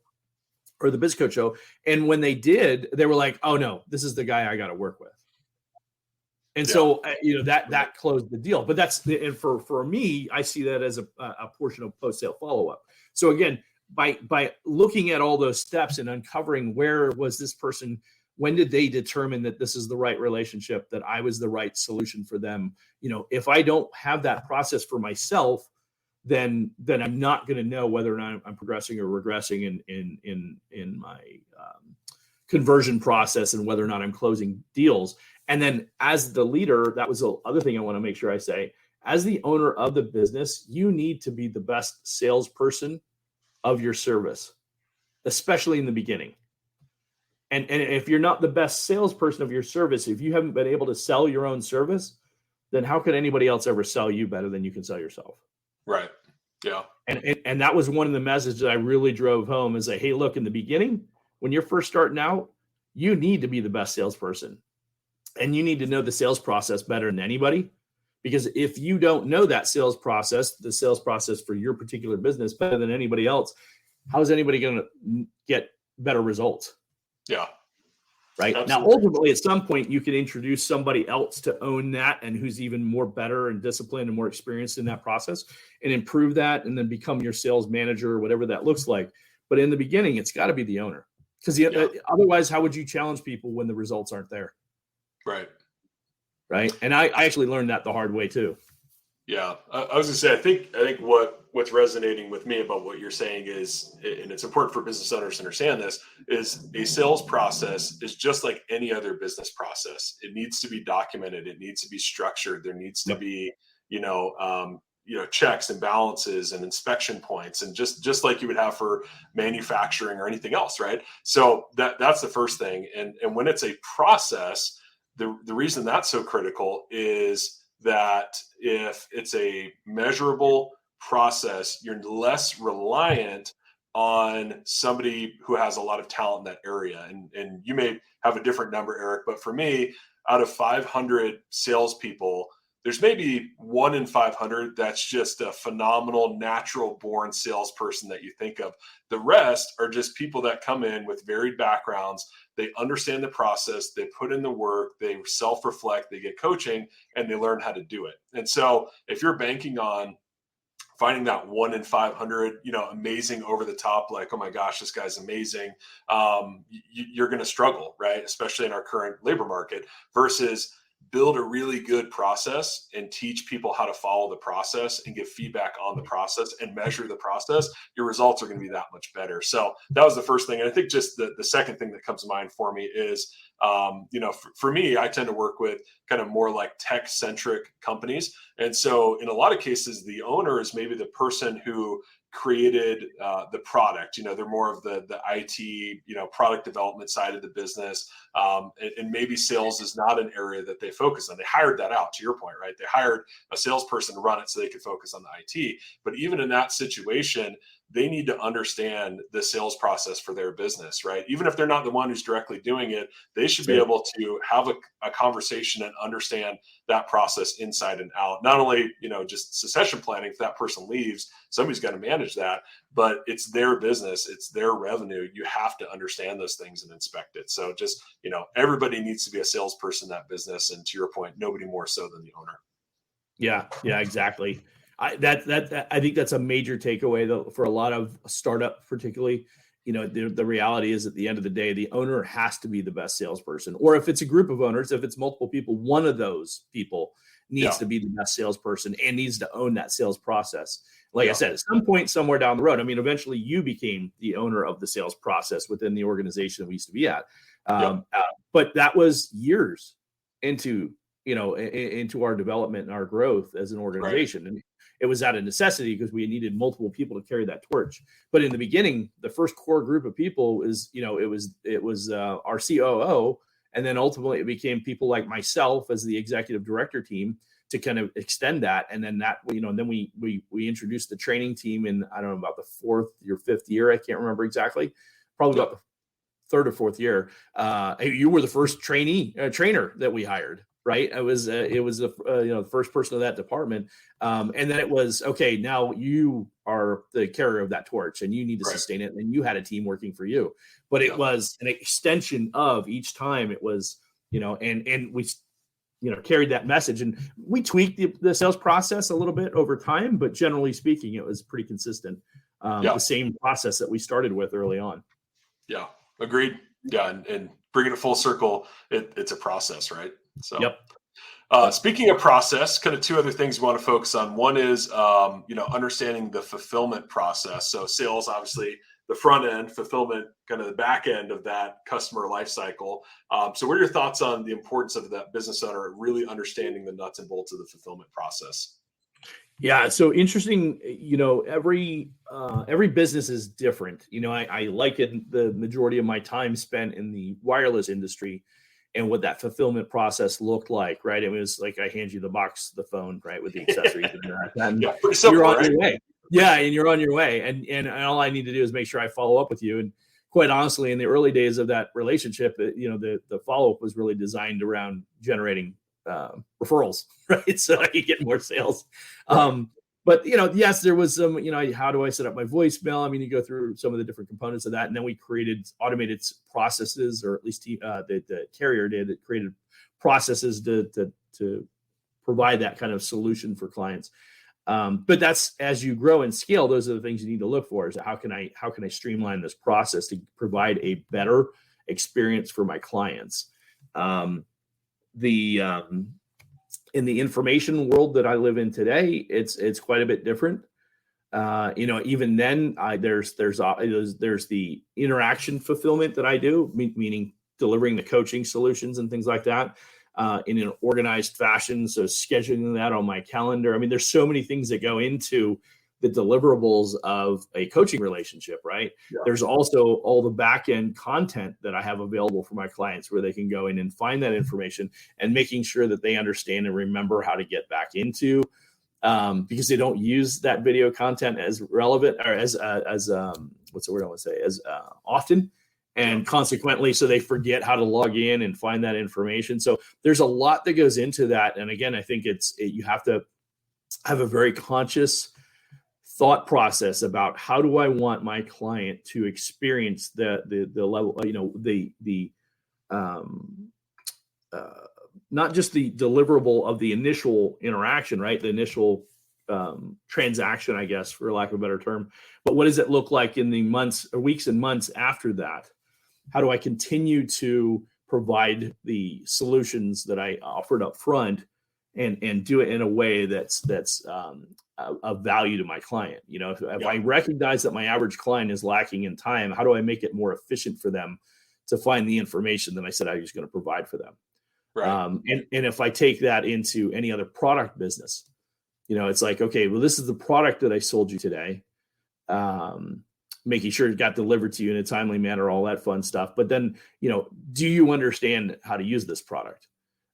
or the Biz Coach Show. And when they did, they were like, oh no, this is the guy I got to work with. And so, that closed the deal. But and for me, I see that as a portion of post-sale follow-up. So again, by looking at all those steps and uncovering where was this person, when did they determine that this is the right relationship, that I was the right solution for them? If I don't have that process for myself, then I'm not going to know whether or not I'm progressing or regressing in my conversion process, and whether or not I'm closing deals. And then as the leader, that was the other thing I want to make sure I say, as the owner of the business, you need to be the best salesperson of your service, especially in the beginning. And if you're not the best salesperson of your service, if you haven't been able to sell your own service, then how could anybody else ever sell you better than you can sell yourself? Right. Yeah. And that was one of the messages I really drove home, is like, hey, look, in the beginning, when you're first starting out, you need to be the best salesperson, and you need to know the sales process better than anybody. Because if you don't know that sales process, the sales process for your particular business better than anybody else, how is anybody going to get better results? Yeah. Right. Absolutely. Now, ultimately, at some point, you can introduce somebody else to own that, and who's even more better and disciplined and more experienced in that process, and improve that, and then become your sales manager or whatever that looks like. But in the beginning, it's got to be the owner, because otherwise, how would you challenge people when the results aren't there? Right. Right. And I actually learned that the hard way too. Yeah, I was gonna say, I think what's resonating with me about what you're saying is, and it's important for business owners to understand this, is a sales process is just like any other business process. It needs to be documented. It needs to be structured. There needs to be, checks and balances and inspection points, and just like you would have for manufacturing or anything else, right? So that's the first thing. And when it's a process, the reason that's so critical is that if it's a measurable process, you're less reliant on somebody who has a lot of talent in that area. And you may have a different number, Eric, but for me, out of 500 salespeople, there's maybe 1 in 500 that's just a phenomenal, natural born salesperson that you think of. The rest are just people that come in with varied backgrounds. They understand the process, they put in the work, they self-reflect, they get coaching, and they learn how to do it. And so if you're banking on finding that 1 in 500, amazing over the top, like, oh my gosh, this guy's amazing, you're going to struggle, right? Especially in our current labor market, versus build a really good process and teach people how to follow the process and give feedback on the process and measure the process. Your results are going to be that much better. So that was the first thing. And I think just the second thing that comes to mind for me is, for me, I tend to work with kind of more like tech centric companies. And so in a lot of cases, the owner is maybe the person who created the product. They're more of the IT, product development side of the business. And maybe sales is not an area that they focus on. They hired that out, to your point, right? They hired a salesperson to run it so they could focus on the IT. But even in that situation, they need to understand the sales process for their business, right? Even if they're not the one who's directly doing it, they should be able to have a conversation and understand that process inside and out. Not only, just succession planning, if that person leaves, somebody's got to manage that, but it's their business, it's their revenue. You have to understand those things and inspect it. So just, everybody needs to be a salesperson in that business. And to your point, nobody more so than the owner. Yeah, exactly. I think that's a major takeaway though for a lot of startup, particularly. The reality is, at the end of the day, the owner has to be the best salesperson. Or if it's a group of owners, if it's multiple people, one of those people needs to be the best salesperson and needs to own that sales process. Like I said, at some point somewhere down the road, eventually you became the owner of the sales process within the organization we used to be at. But that was years into our development and our growth as an organization. Right. And it was out of necessity because we needed multiple people to carry that torch. But in the beginning, the first core group of people is, it was our COO. And then ultimately it became people like myself as the executive director team to kind of extend that. And then then we introduced the training team in, I don't know, about the 4th or 5th year. I can't remember exactly, probably about the 3rd or 4th year. You were the first trainer that we hired. Right. It was the first person of that department. And then it was, okay, now you are the carrier of that torch and you need to sustain it. And you had a team working for you, but it was an extension of each time it was, and we, carried that message, and we tweaked the sales process a little bit over time, but generally speaking, it was pretty consistent. the same process that we started with early on. Yeah, agreed. Yeah, and bringing it full circle, it's a process, right? So, yep. Speaking of process, kind of two other things we want to focus on. One is, understanding the fulfillment process. So sales, obviously, the front end, fulfillment, kind of the back end of that customer life cycle. So what are your thoughts on the importance of that business owner really understanding the nuts and bolts of the fulfillment process? Yeah, so interesting. Every business is different. I liken the majority of my time spent in the wireless industry and what that fulfillment process looked like, right? It was like I hand you the box, the phone, right, with the accessories, and yeah, pretty simple, you're on right? your way. Yeah, and you're on your way, and all I need to do is make sure I follow up with you. And quite honestly, in the early days of that relationship, the follow up was really designed around generating referrals, right? So I could get more sales. Right. But yes, there was some, how do I set up my voicemail? I mean, you go through some of the different components of that, and then we created automated processes, or at least the carrier did. It created processes to provide that kind of solution for clients. But that's, as you grow and scale, those are the things you need to look for. Is how can I streamline this process to provide a better experience for my clients? In the information world that I live in today, it's quite a bit different. Even then, there's the interaction fulfillment that I do, meaning delivering the coaching solutions and things like that in an organized fashion. So scheduling that on my calendar. I mean, there's so many things that go into the deliverables of a coaching relationship, right? Yeah. There's also all the back end content that I have available for my clients where they can go in and find that information, and making sure that they understand and remember how to get back into, because they don't use that video content as relevant or as what's the word I want to say, as often. And consequently, so they forget how to log in and find that information. So there's a lot that goes into that. And again, I think you have to have a very conscious thought process about how do I want my client to experience the level, not just the deliverable of the initial interaction, right? The initial transaction, I guess, for lack of a better term, but what does it look like in the months or weeks and months after that? How do I continue to provide the solutions that I offered up front and do it in a way that's of value to my client? If I recognize that my average client is lacking in time, how do I make it more efficient for them to find the information that I said I was going to provide for them? Right. And if I take that into any other product business, it's like, okay, well, this is the product that I sold you today. Making sure it got delivered to you in a timely manner, all that fun stuff. But then, do you understand how to use this product?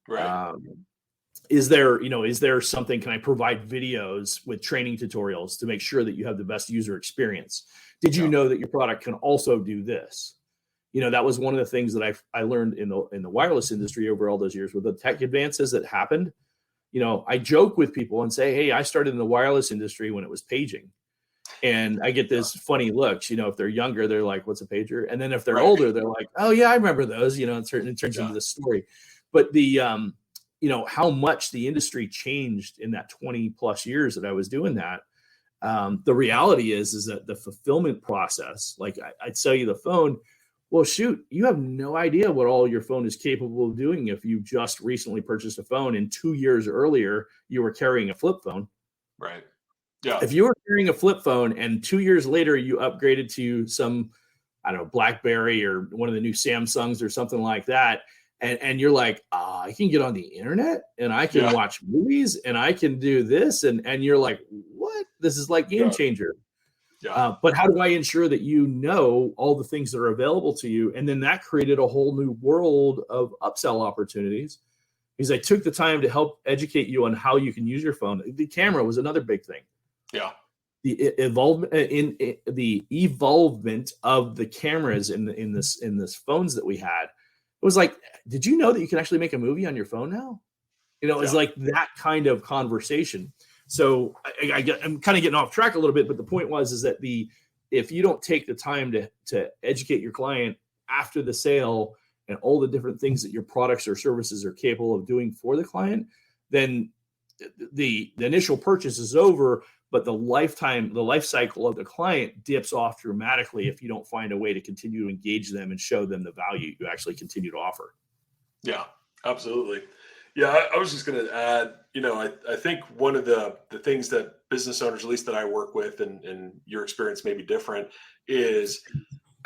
Right. Is there something, can I provide videos with training tutorials to make sure that you have the best user experience? Did you know that your product can also do this? That was one of the things that I learned in the wireless industry over all those years with the tech advances that happened. I joke with people and say, hey, I started in the wireless industry when it was paging. And I get this funny looks, if they're younger, they're like, what's a pager? And then if they're older, they're like, oh yeah, I remember those, it turns into this story. But the, how much the industry changed in that 20 plus years that I was doing that. The reality is that the fulfillment process, like I'd sell you the phone. Well, shoot, you have no idea what all your phone is capable of doing if you just recently purchased a phone and 2 years earlier you were carrying a flip phone. Right. Yeah. If you were carrying a flip phone and 2 years later you upgraded to some, I don't know, BlackBerry or one of the new Samsungs or something like that, and you're like, I can get on the internet and I can watch movies and I can do this, and you're like, what? This is like game changer. Yeah. But how do I ensure that all the things that are available to you? And then that created a whole new world of upsell opportunities, because I took the time to help educate you on how you can use your phone. The camera was another big thing. Yeah. The evolvement of the cameras in this phones that we had. It was like, did you know that you can actually make a movie on your phone now? It's like that kind of conversation. So I'm kind of getting off track a little bit, but the point is that if you don't take the time to educate your client after the sale and all the different things that your products or services are capable of doing for the client, then the initial purchase is over, but the life cycle of the client dips off dramatically if you don't find a way to continue to engage them and show them the value you actually continue to offer. Yeah, absolutely. Yeah, I was just going to add, I think one of the things that business owners, at least that I work with, and your experience may be different, is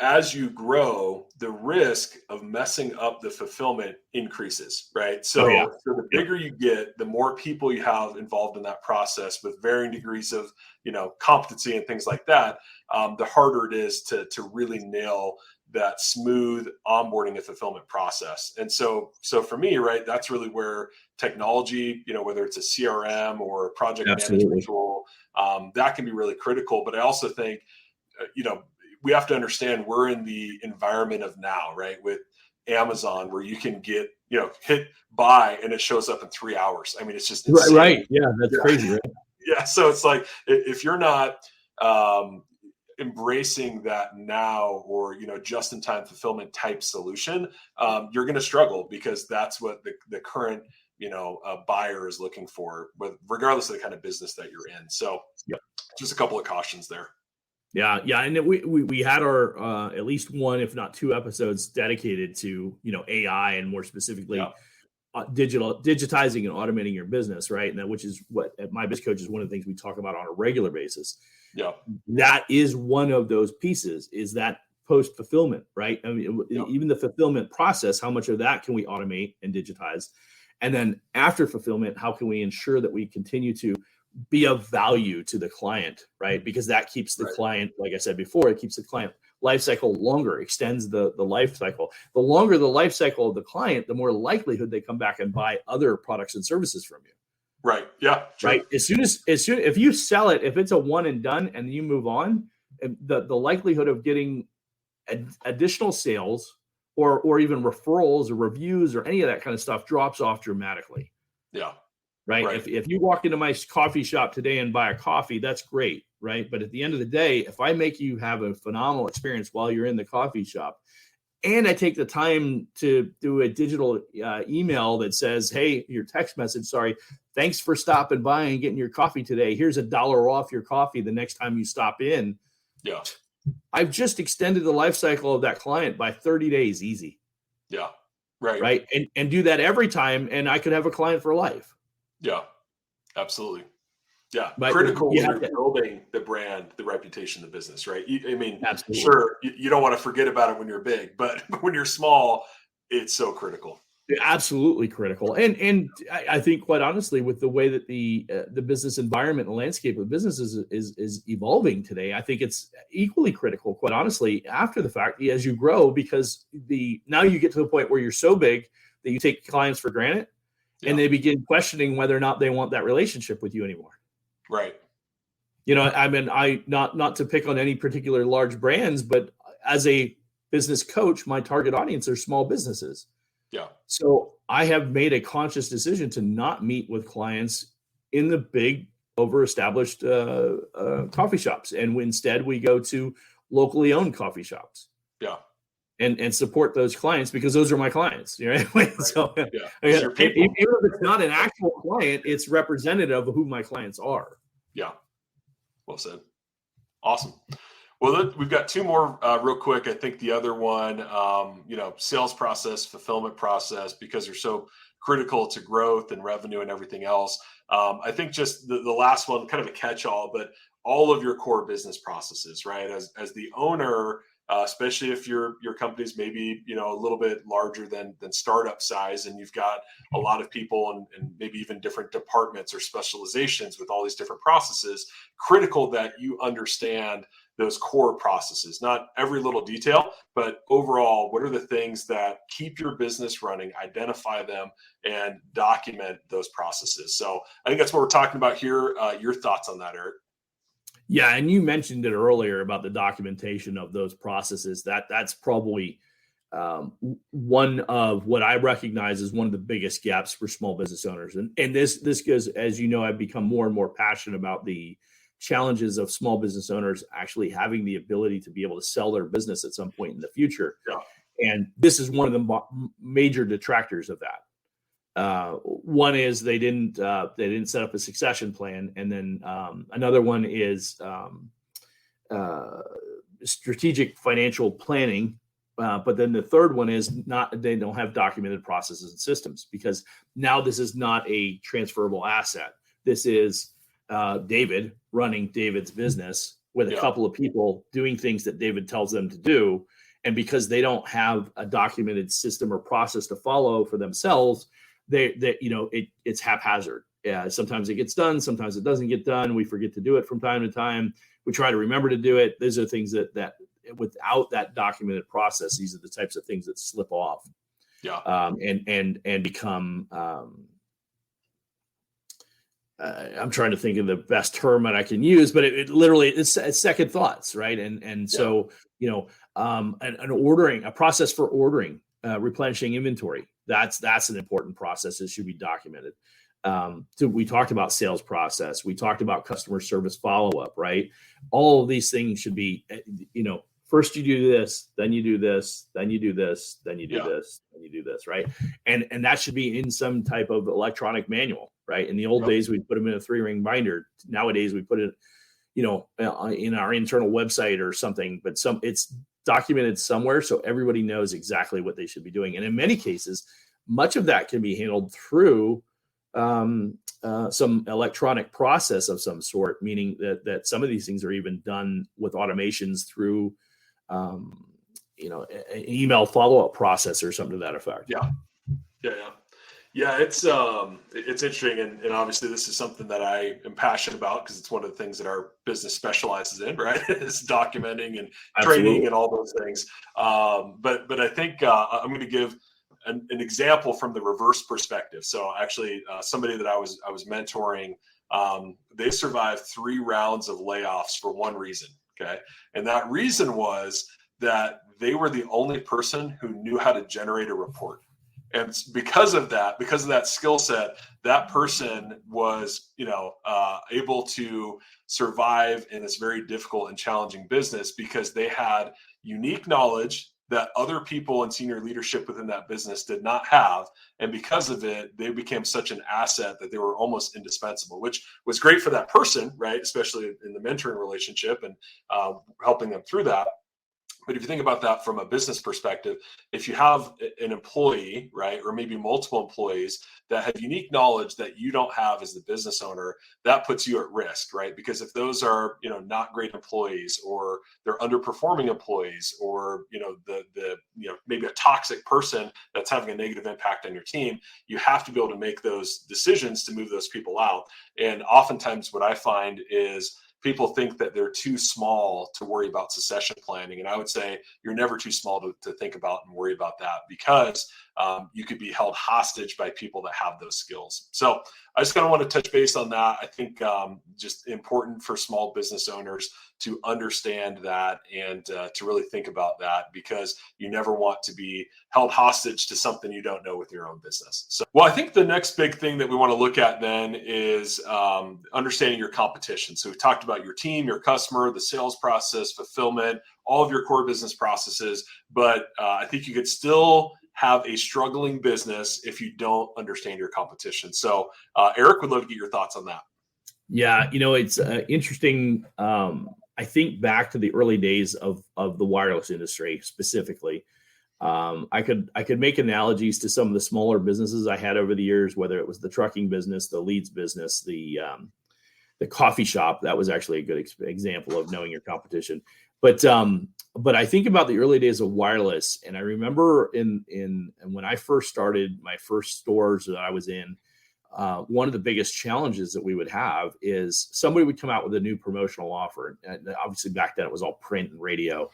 as you grow, the risk of messing up the fulfillment increases, right? So, so the bigger you get, the more people you have involved in that process with varying degrees of, competency and things like that, the harder it is to really nail that smooth onboarding and fulfillment process. And so for me, right, that's really where technology, whether it's a CRM or a project management tool, that can be really critical. But I also think, we have to understand we're in the environment of now, right? With Amazon, where you can get, hit buy and it shows up in 3 hours. I mean, it's just insane. Right. Yeah, that's crazy, right? Yeah. So it's like, if you're not embracing that now, or, just in time fulfillment type solution, you're going to struggle, because that's what the current, buyer is looking for, regardless of the kind of business that you're in. So just a couple of cautions there. Yeah. And we had our at least one, if not two episodes dedicated to, AI, and more specifically digitizing and automating your business, right? And that, which is what at My Biz Coach is one of the things we talk about on a regular basis. Yeah. That is one of those pieces, is that post fulfillment, right? I mean, even the fulfillment process, how much of that can we automate and digitize? And then after fulfillment, how can we ensure that we continue to be of value to the client, right? Because that keeps the client, like I said before, it keeps the client life cycle longer, extends the life cycle. The longer the life cycle of the client, the more likelihood they come back and buy other products and services from you. Right. Yeah. Sure. Right. As soon if you sell it, if it's a one and done and you move on, the likelihood of getting additional sales or even referrals or reviews or any of that kind of stuff drops off dramatically. Yeah. Right. If you walk into my coffee shop today and buy a coffee, that's great. Right. But at the end of the day, if I make you have a phenomenal experience while you're in the coffee shop, and I take the time to do a digital email that says, hey, your text message, sorry, thanks for stopping by and getting your coffee today. Here's $1 off your coffee the next time you stop in. Yeah. I've just extended the life cycle of that client by 30 days easy. Yeah. Right. Right. And do that every time, and I could have a client for life. Yeah, absolutely. Yeah, but critical when you're building the brand, the reputation, the business, right? Absolutely. Sure, you don't want to forget about it when you're big, but when you're small, it's so critical. Absolutely critical. And I think, quite honestly, with the way that the business environment and landscape of business is evolving today, I think it's equally critical, quite honestly, after the fact, as you grow, because now you get to the point where you're so big that you take clients for granted. Yeah. And they begin questioning whether or not they want that relationship with you anymore. Right. I mean, not to pick on any particular large brands, but as a business coach, my target audience are small businesses. Yeah. So I have made a conscious decision to not meet with clients in the big, over-established coffee shops, and instead we go to locally owned coffee shops. Yeah. And support those clients, because those are my clients. Right? Right. So yeah. Even if it's not an actual client, it's representative of who my clients are. Yeah. Well said. Awesome. Well, we've got two more real quick. I think the other one, sales process, fulfillment process, because they're so critical to growth and revenue and everything else. I think just the last one, kind of a catch-all, but all of your core business processes, right? As the owner, especially if your company's maybe a little bit larger than startup size, and you've got a lot of people and maybe even different departments or specializations with all these different processes, critical that you understand those core processes, not every little detail, but overall, what are the things that keep your business running, identify them, and document those processes. So I think that's what we're talking about here. Your thoughts on that, Eric? Yeah, and you mentioned it earlier about the documentation of those processes. That's probably one of what I recognize as one of the biggest gaps for small business owners. And this goes, as you know, I've become more and more passionate about the challenges of small business owners actually having the ability to be able to sell their business at some point in the future. Yeah. And this is one of the major detractors of that. One is they didn't set up a succession plan, and then another one is strategic financial planning. But then the third one is they don't have documented processes and systems, because now this is not a transferable asset. This is David running David's business with a couple of people doing things that David tells them to do. And because they don't have a documented system or process to follow for themselves, it's haphazard. Yeah, sometimes it gets done, sometimes it doesn't get done. We forget to do it from time to time. We try to remember to do it. These are things that without that documented process, these are the types of things that slip off. Yeah. And become. I'm trying to think of the best term that I can use, but it literally it's second thoughts, right? So a process for ordering, replenishing inventory. That's an important process. It should be documented. So we talked about sales process. We talked about customer service follow-up, right? All of these things should be, first you do this, then you do this, then you do this, then you do this, then you do this, right? And that should be in some type of electronic manual, right? In the old days, we put them in a 3-ring binder. Nowadays, we put it, in our internal website or something, but it's documented somewhere so everybody knows exactly what they should be doing. And in many cases, much of that can be handled through some electronic process of some sort, meaning that some of these things are even done with automations through, an email follow-up process or something to that effect. Yeah. It's interesting. And obviously this is something that I am passionate about, because it's one of the things that our business specializes in, right? Is documenting and training and all those things. But I think I'm going to give an example from the reverse perspective. So actually somebody that I was mentoring, they survived 3 rounds of layoffs for one reason. Okay. And that reason was that they were the only person who knew how to generate a report. And because of that skill set, that person was, able to survive in this very difficult and challenging business, because they had unique knowledge that other people in senior leadership within that business did not have. And because of it, they became such an asset that they were almost indispensable, which was great for that person, right? Especially in the mentoring relationship and helping them through that. But if you think about that from a business perspective, if you have an employee, right, or maybe multiple employees that have unique knowledge that you don't have as the business owner, that puts you at risk, right? Because if those are, not great employees, or they're underperforming employees, or, maybe a toxic person that's having a negative impact on your team, you have to be able to make those decisions to move those people out. And oftentimes what I find is people think that they're too small to worry about succession planning. And I would say you're never too small to think about and worry about that, because you could be held hostage by people that have those skills. So I just kind of want to touch base on that. I think just important for small business owners to understand that and to really think about that, because you never want to be held hostage to something you don't know with your own business. So, well, I think the next big thing that we want to look at then is understanding your competition. So we talked about your team, your customer, the sales process, fulfillment, all of your core business processes. But I think you could still have a struggling business if you don't understand your competition. So Eric, would love to get your thoughts on that. Yeah, it's interesting. I think back to the early days of the wireless industry specifically. I could make analogies to some of the smaller businesses I had over the years, whether it was the trucking business, the leads business, the coffee shop. That was actually a good example of knowing your competition. But I think about the early days of wireless, and I remember when I first started my first stores that I was in, one of the biggest challenges that we would have is somebody would come out with a new promotional offer. And obviously back then it was all print and radio,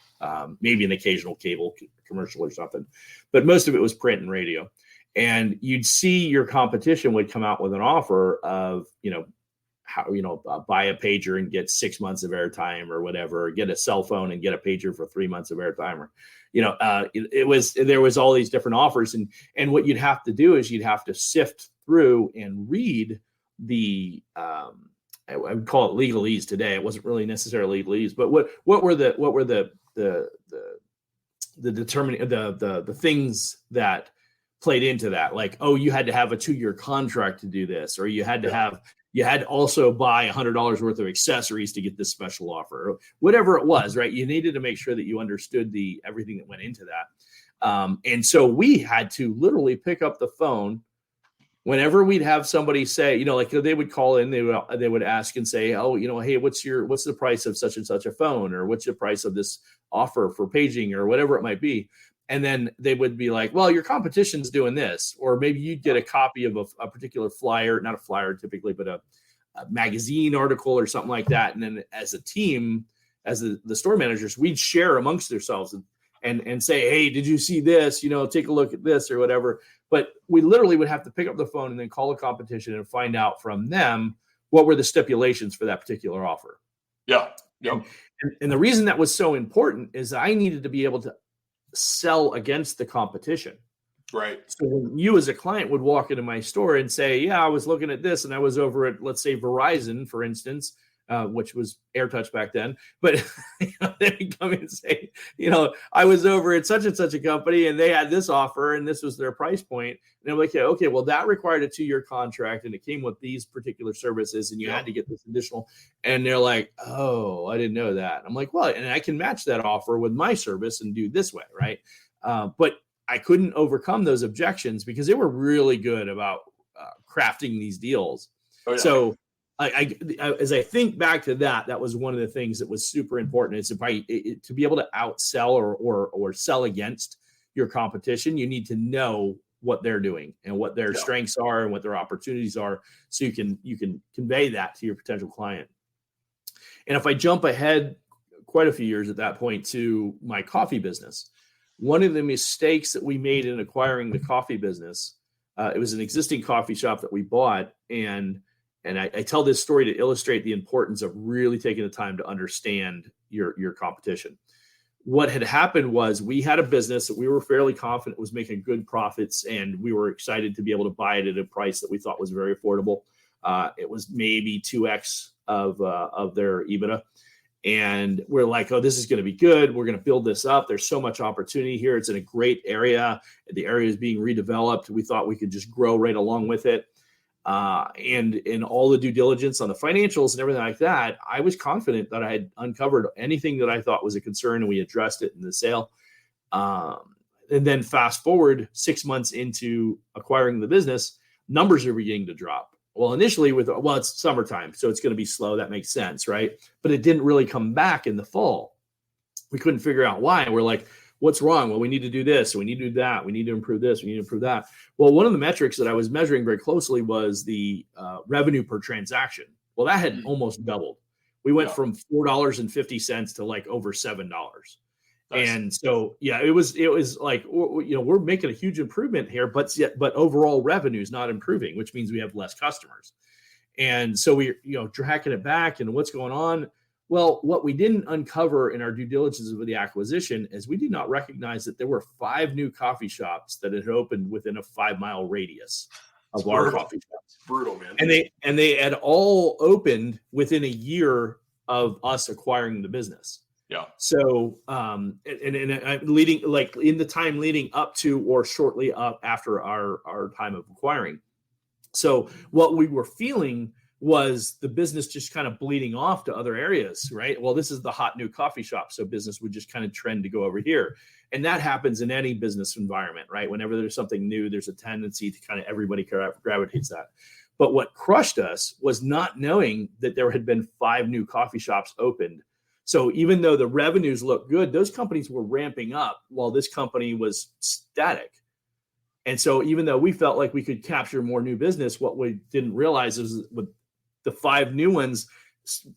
maybe an occasional cable commercial or something, but most of it was print and radio. And you'd see your competition would come out with an offer of, buy a pager and get 6 months of airtime or whatever, get a cell phone and get a pager for 3 months of airtime, or, there was all these different offers. And what you'd have to do is you'd have to sift through and read the, I would call it legalese today. It wasn't really necessarily legalese, but what were the determining, the things that played into that. Like, oh, you had to have a 2-year contract to do this, or you had to also buy $100 worth of accessories to get this special offer, or whatever it was, right? You needed to make sure that you understood everything that went into that. And so we had to literally pick up the phone whenever we'd have somebody say, like they would call in, they would ask and say, oh, hey, what's the price of such and such a phone, or what's the price of this offer for paging, or whatever it might be. And then they would be like, well, your competition's doing this, or maybe you'd get a copy of a particular flyer, not a flyer typically, but a magazine article or something like that. And then as a team, as the store managers, we'd share amongst ourselves and say, hey, did you see this? Take a look at this or whatever. But we literally would have to pick up the phone and then call a competition and find out from them what were the stipulations for that particular offer. Yeah. Yep. And the reason that was so important is I needed to be able to sell against the competition. Right. So when you as a client would walk into my store and say, yeah, I was looking at this and I was over at, let's say, Verizon, for instance, which was AirTouch back then. But they would come in and say, I was over at such and such a company and they had this offer and this was their price point. And I'm like, okay, well, that required a 2-year contract and it came with these particular services and you had to get this additional. And they're like, oh, I didn't know that. I'm like, well, and I can match that offer with my service and do this way, right? But I couldn't overcome those objections because they were really good about crafting these deals. Oh, yeah. So I as I think back to that was one of the things that was super important. Is to be able to outsell or sell against your competition, you need to know what they're doing and what their strengths are and what their opportunities are, so you can convey that to your potential client. And if I jump ahead quite a few years at that point to my coffee business, one of the mistakes that we made in acquiring the coffee business, it was an existing coffee shop that we bought, and I tell this story to illustrate the importance of really taking the time to understand your competition. What had happened was we had a business that we were fairly confident was making good profits, and we were excited to be able to buy it at a price that we thought was very affordable. It was maybe 2x of their EBITDA. And we're like, oh, this is going to be good. We're going to build this up. There's so much opportunity here. It's in a great area. The area is being redeveloped. We thought we could just grow right along with it. And in all the due diligence on the financials and everything like that, I was confident that I had uncovered anything that I thought was a concern, and we addressed it in the sale. And then fast forward 6 months into acquiring the business, numbers are beginning to drop. Well, initially it's summertime, so it's going to be slow. That makes sense, right? But it didn't really come back in the fall. We couldn't figure out why. And we're like, what's wrong? Well, we need to do this. We need to do that. We need to improve this. We need to improve that. Well, one of the metrics that I was measuring very closely was the revenue per transaction. Well, that had almost doubled. We went from $4.50 to like over $7. Nice. And so, it was like, we're making a huge improvement here, but overall revenue is not improving, which means we have less customers. And so we, tracking it back and what's going on. Well, what we didn't uncover in our due diligence of the acquisition is we did not recognize that there were 5 new coffee shops that had opened within a 5-mile radius of our coffee shops. Brutal, man. And they had all opened within a year of us acquiring the business. Yeah. So, and leading, like in the time leading up to or shortly up after our time of acquiring. So what we were feeling was the business just kind of bleeding off to other areas, right? Well, this is the hot new coffee shop, so business would just kind of trend to go over here. And that happens in any business environment, right? Whenever there's something new, there's a tendency to kind of everybody gravitates that. But what crushed us was not knowing that there had been 5 new coffee shops opened. So even though the revenues looked good, those companies were ramping up while this company was static. And so even though we felt like we could capture more new business, what we didn't realize is with the 5 new ones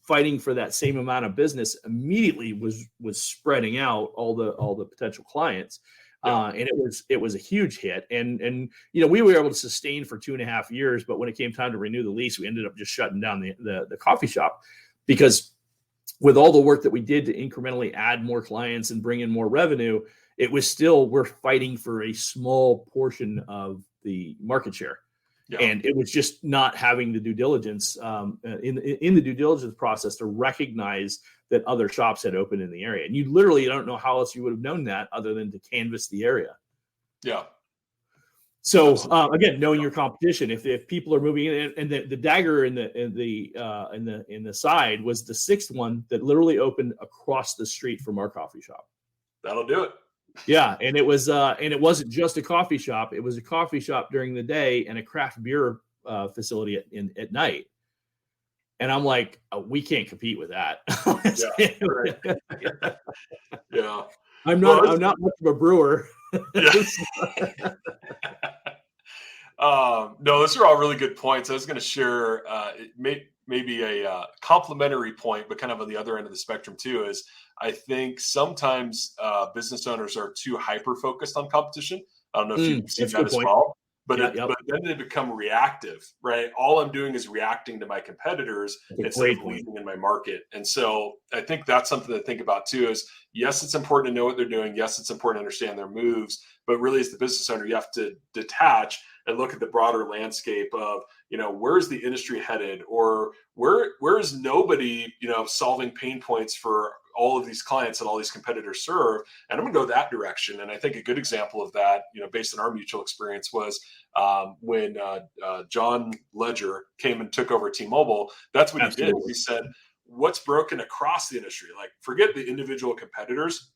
fighting for that same amount of business immediately was spreading out all the potential clients. And it was a huge hit. And we were able to sustain for 2.5 years, but when it came time to renew the lease, we ended up just shutting down the coffee shop, because with all the work that we did to incrementally add more clients and bring in more revenue, it was still, we're fighting for a small portion of the market share. Yeah. And it was just not having the due diligence in the due diligence process to recognize that other shops had opened in the area. And you literally don't know how else you would have known that other than to canvass the area. Yeah. So again, knowing your competition, if people are moving in, and the dagger in the side was the sixth one that literally opened across the street from our coffee shop. That'll do it. Yeah, and it wasn't just a coffee shop; it was a coffee shop during the day and a craft beer facility at night. And I'm like, we can't compete with that. Yeah. I'm not much of a brewer. No, those are all really good points. I was going to share maybe a complementary point, but kind of on the other end of the spectrum too, is I think sometimes business owners are too hyper-focused on competition. I don't know if you've seen that as well. But but then they become reactive, right? All I'm doing is reacting to my competitors instead of leading in my market. And so I think that's something to think about too, is yes, it's important to know what they're doing. Yes, it's important to understand their moves, but really as the business owner, you have to detach and look at the broader landscape of, where's the industry headed, or where is nobody, solving pain points for all of these clients that all these competitors serve. And I'm going to go that direction. And I think a good example of that, based on our mutual experience, was when John Ledger came and took over T-Mobile. That's what he did. He said, what's broken across the industry? Like, forget the individual competitors.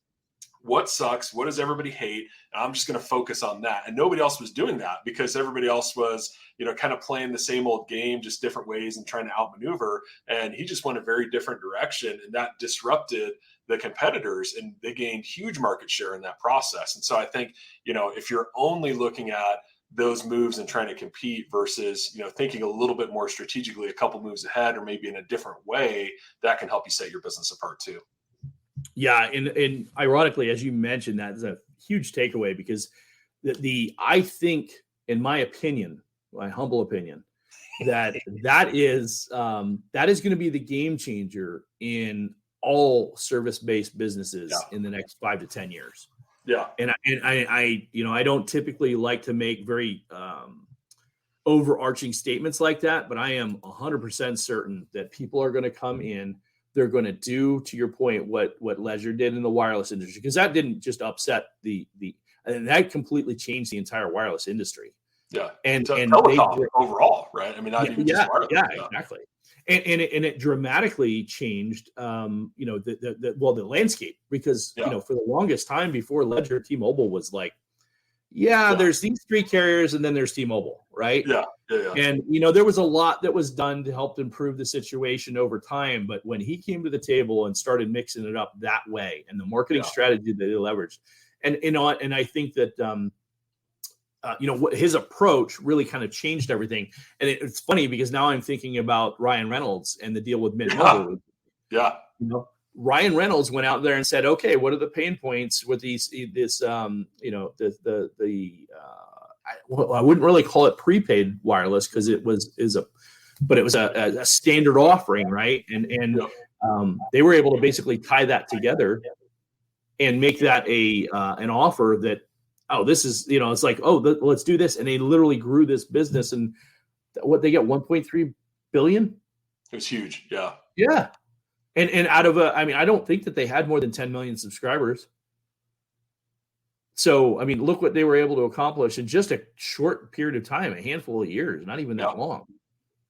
What sucks? What does everybody hate? And I'm just going to focus on that. And nobody else was doing that because everybody else was, kind of playing the same old game, just different ways and trying to outmaneuver. And he just went a very different direction, and that disrupted the competitors, and they gained huge market share in that process. And so I think, if you're only looking at those moves and trying to compete versus, thinking a little bit more strategically, a couple moves ahead, or maybe in a different way, that can help you set your business apart too. Yeah. And ironically, as you mentioned, that is a huge takeaway, because I think, in my opinion, my humble opinion, that is going to be the game changer in all service-based businesses in the next 5 to 10 years. Yeah. And I don't typically like to make very overarching statements like that, but I am 100% certain that people are going to come in. They're going to do, to your point, what Ledger did in the wireless industry, because that didn't just upset and that completely changed the entire wireless industry. Yeah, and telecom overall, right? I mean, not even just wireless. Yeah, exactly. And it dramatically changed, the landscape, because for the longest time before Ledger, T-Mobile was like, there's these three carriers, and then there's T-Mobile, right? Yeah. And there was a lot that was done to help improve the situation over time, but when he came to the table and started mixing it up that way, and the marketing strategy that he leveraged, and I think that his approach really kind of changed everything. And it's funny, because now I'm thinking about Ryan Reynolds and the deal with Mint Mobile. Yeah. Ryan Reynolds went out there and said, okay, what are the pain points with I wouldn't really call it prepaid wireless, because it was a standard offering, right? And they were able to basically tie that together and make that an offer that, this is, it's like, let's do this. And they literally grew this business, and what they get, 1.3 billion. It was huge. Yeah. Yeah. And out of I don't think that they had more than 10 million subscribers. So, look what they were able to accomplish in just a short period of time, a handful of years, not even that long.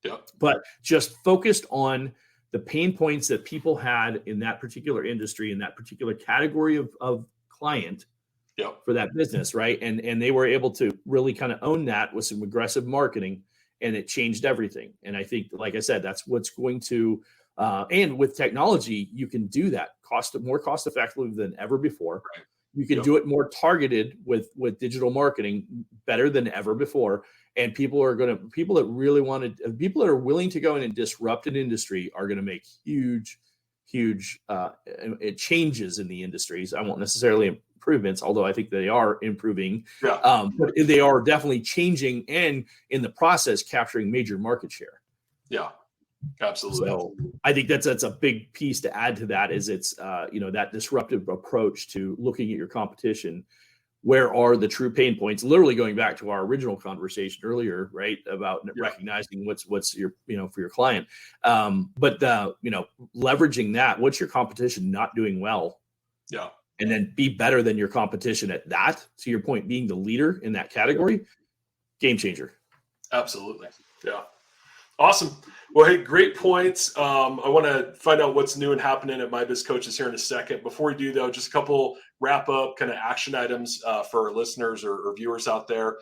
Yeah. But just focused on the pain points that people had in that particular industry, in that particular category of client for that business, right? And they were able to really kind of own that with some aggressive marketing, and it changed everything. And I think, like I said, that's what's going to, and with technology, you can do that more cost effectively than ever before. Right. You can do it more targeted with digital marketing better than ever before. And people that are willing to go in and disrupt an industry are going to make huge changes in the industries. I won't necessarily improvements, although I think they are improving. Yeah. But they are definitely changing, and in the process capturing major market share. Yeah. Absolutely. So I think that's a big piece to add to that, is it's that disruptive approach to looking at your competition. Where are the true pain points? Literally going back to our original conversation earlier, right? About recognizing what's your, for your client. But leveraging that, what's your competition not doing well? Yeah. And then be better than your competition at that. To your point, being the leader in that category. game changer. Absolutely. Yeah. Awesome. Well, hey, great points. I want to find out what's new and happening at My Biz Coaches here in a second. Before we do, though, just a couple wrap up kind of action items for our listeners or viewers out there.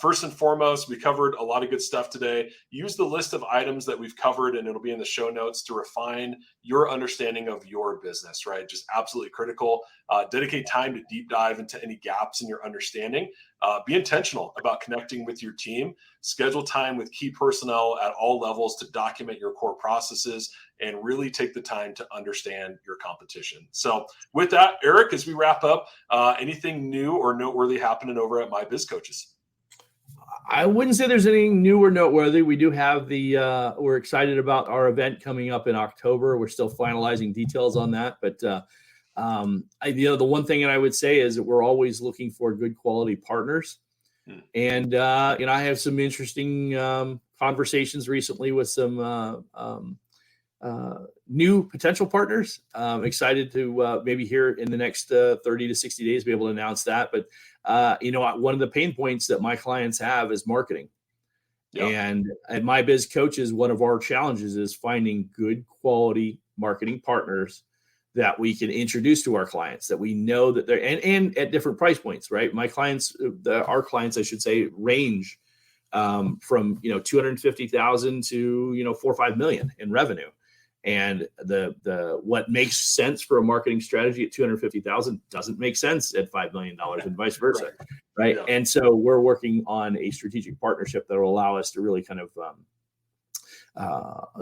First and foremost, we covered a lot of good stuff today. Use the list of items that we've covered, and it'll be in the show notes to refine your understanding of your business, right? Just absolutely critical. Dedicate time to deep dive into any gaps in your understanding. Be intentional about connecting with your team. Schedule time with key personnel at all levels to document your core processes and really take the time to understand your competition. So with that, Eric, as we wrap up, anything new or noteworthy happening over at My Biz Coaches? I wouldn't say there's anything new or noteworthy. We do have we're excited about our event coming up in October. We're still finalizing details on that, but the one thing that I would say is that we're always looking for good quality partners. And, I have some interesting conversations recently with some new potential partners. Excited to maybe here in the next 30 to 60 days be able to announce that. But, one of the pain points that my clients have is marketing. Yep. And at My Biz Coaches, one of our challenges is finding good quality marketing partners that we can introduce to our clients, that we know that they're and at different price points, right? My clients, our clients, I should say, range from 250,000 to 4 or 5 million in revenue. And the what makes sense for a marketing strategy at 250,000 doesn't make sense at $5 million and vice versa, right? Yeah. And so we're working on a strategic partnership that will allow us to really kind of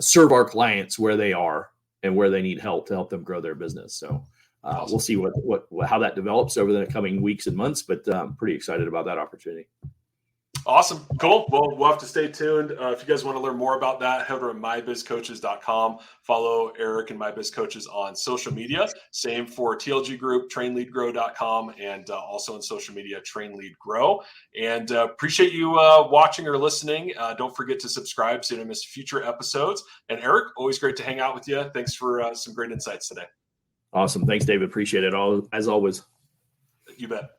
serve our clients where they are and where they need help to help them grow their business. So awesome. We'll see how that develops over the coming weeks and months, but I'm pretty excited about that opportunity. Awesome. Cool. Well, we'll have to stay tuned. If you guys want to learn more about that, head over to mybizcoaches.com. Follow Eric and My Biz Coaches on social media. Same for TLG Group, trainleadgrow.com, and also on social media, trainleadgrow. And appreciate you watching or listening. Don't forget to subscribe so you don't miss future episodes. And Eric, always great to hang out with you. Thanks for some great insights today. Awesome. Thanks, David. Appreciate it all as always. You bet.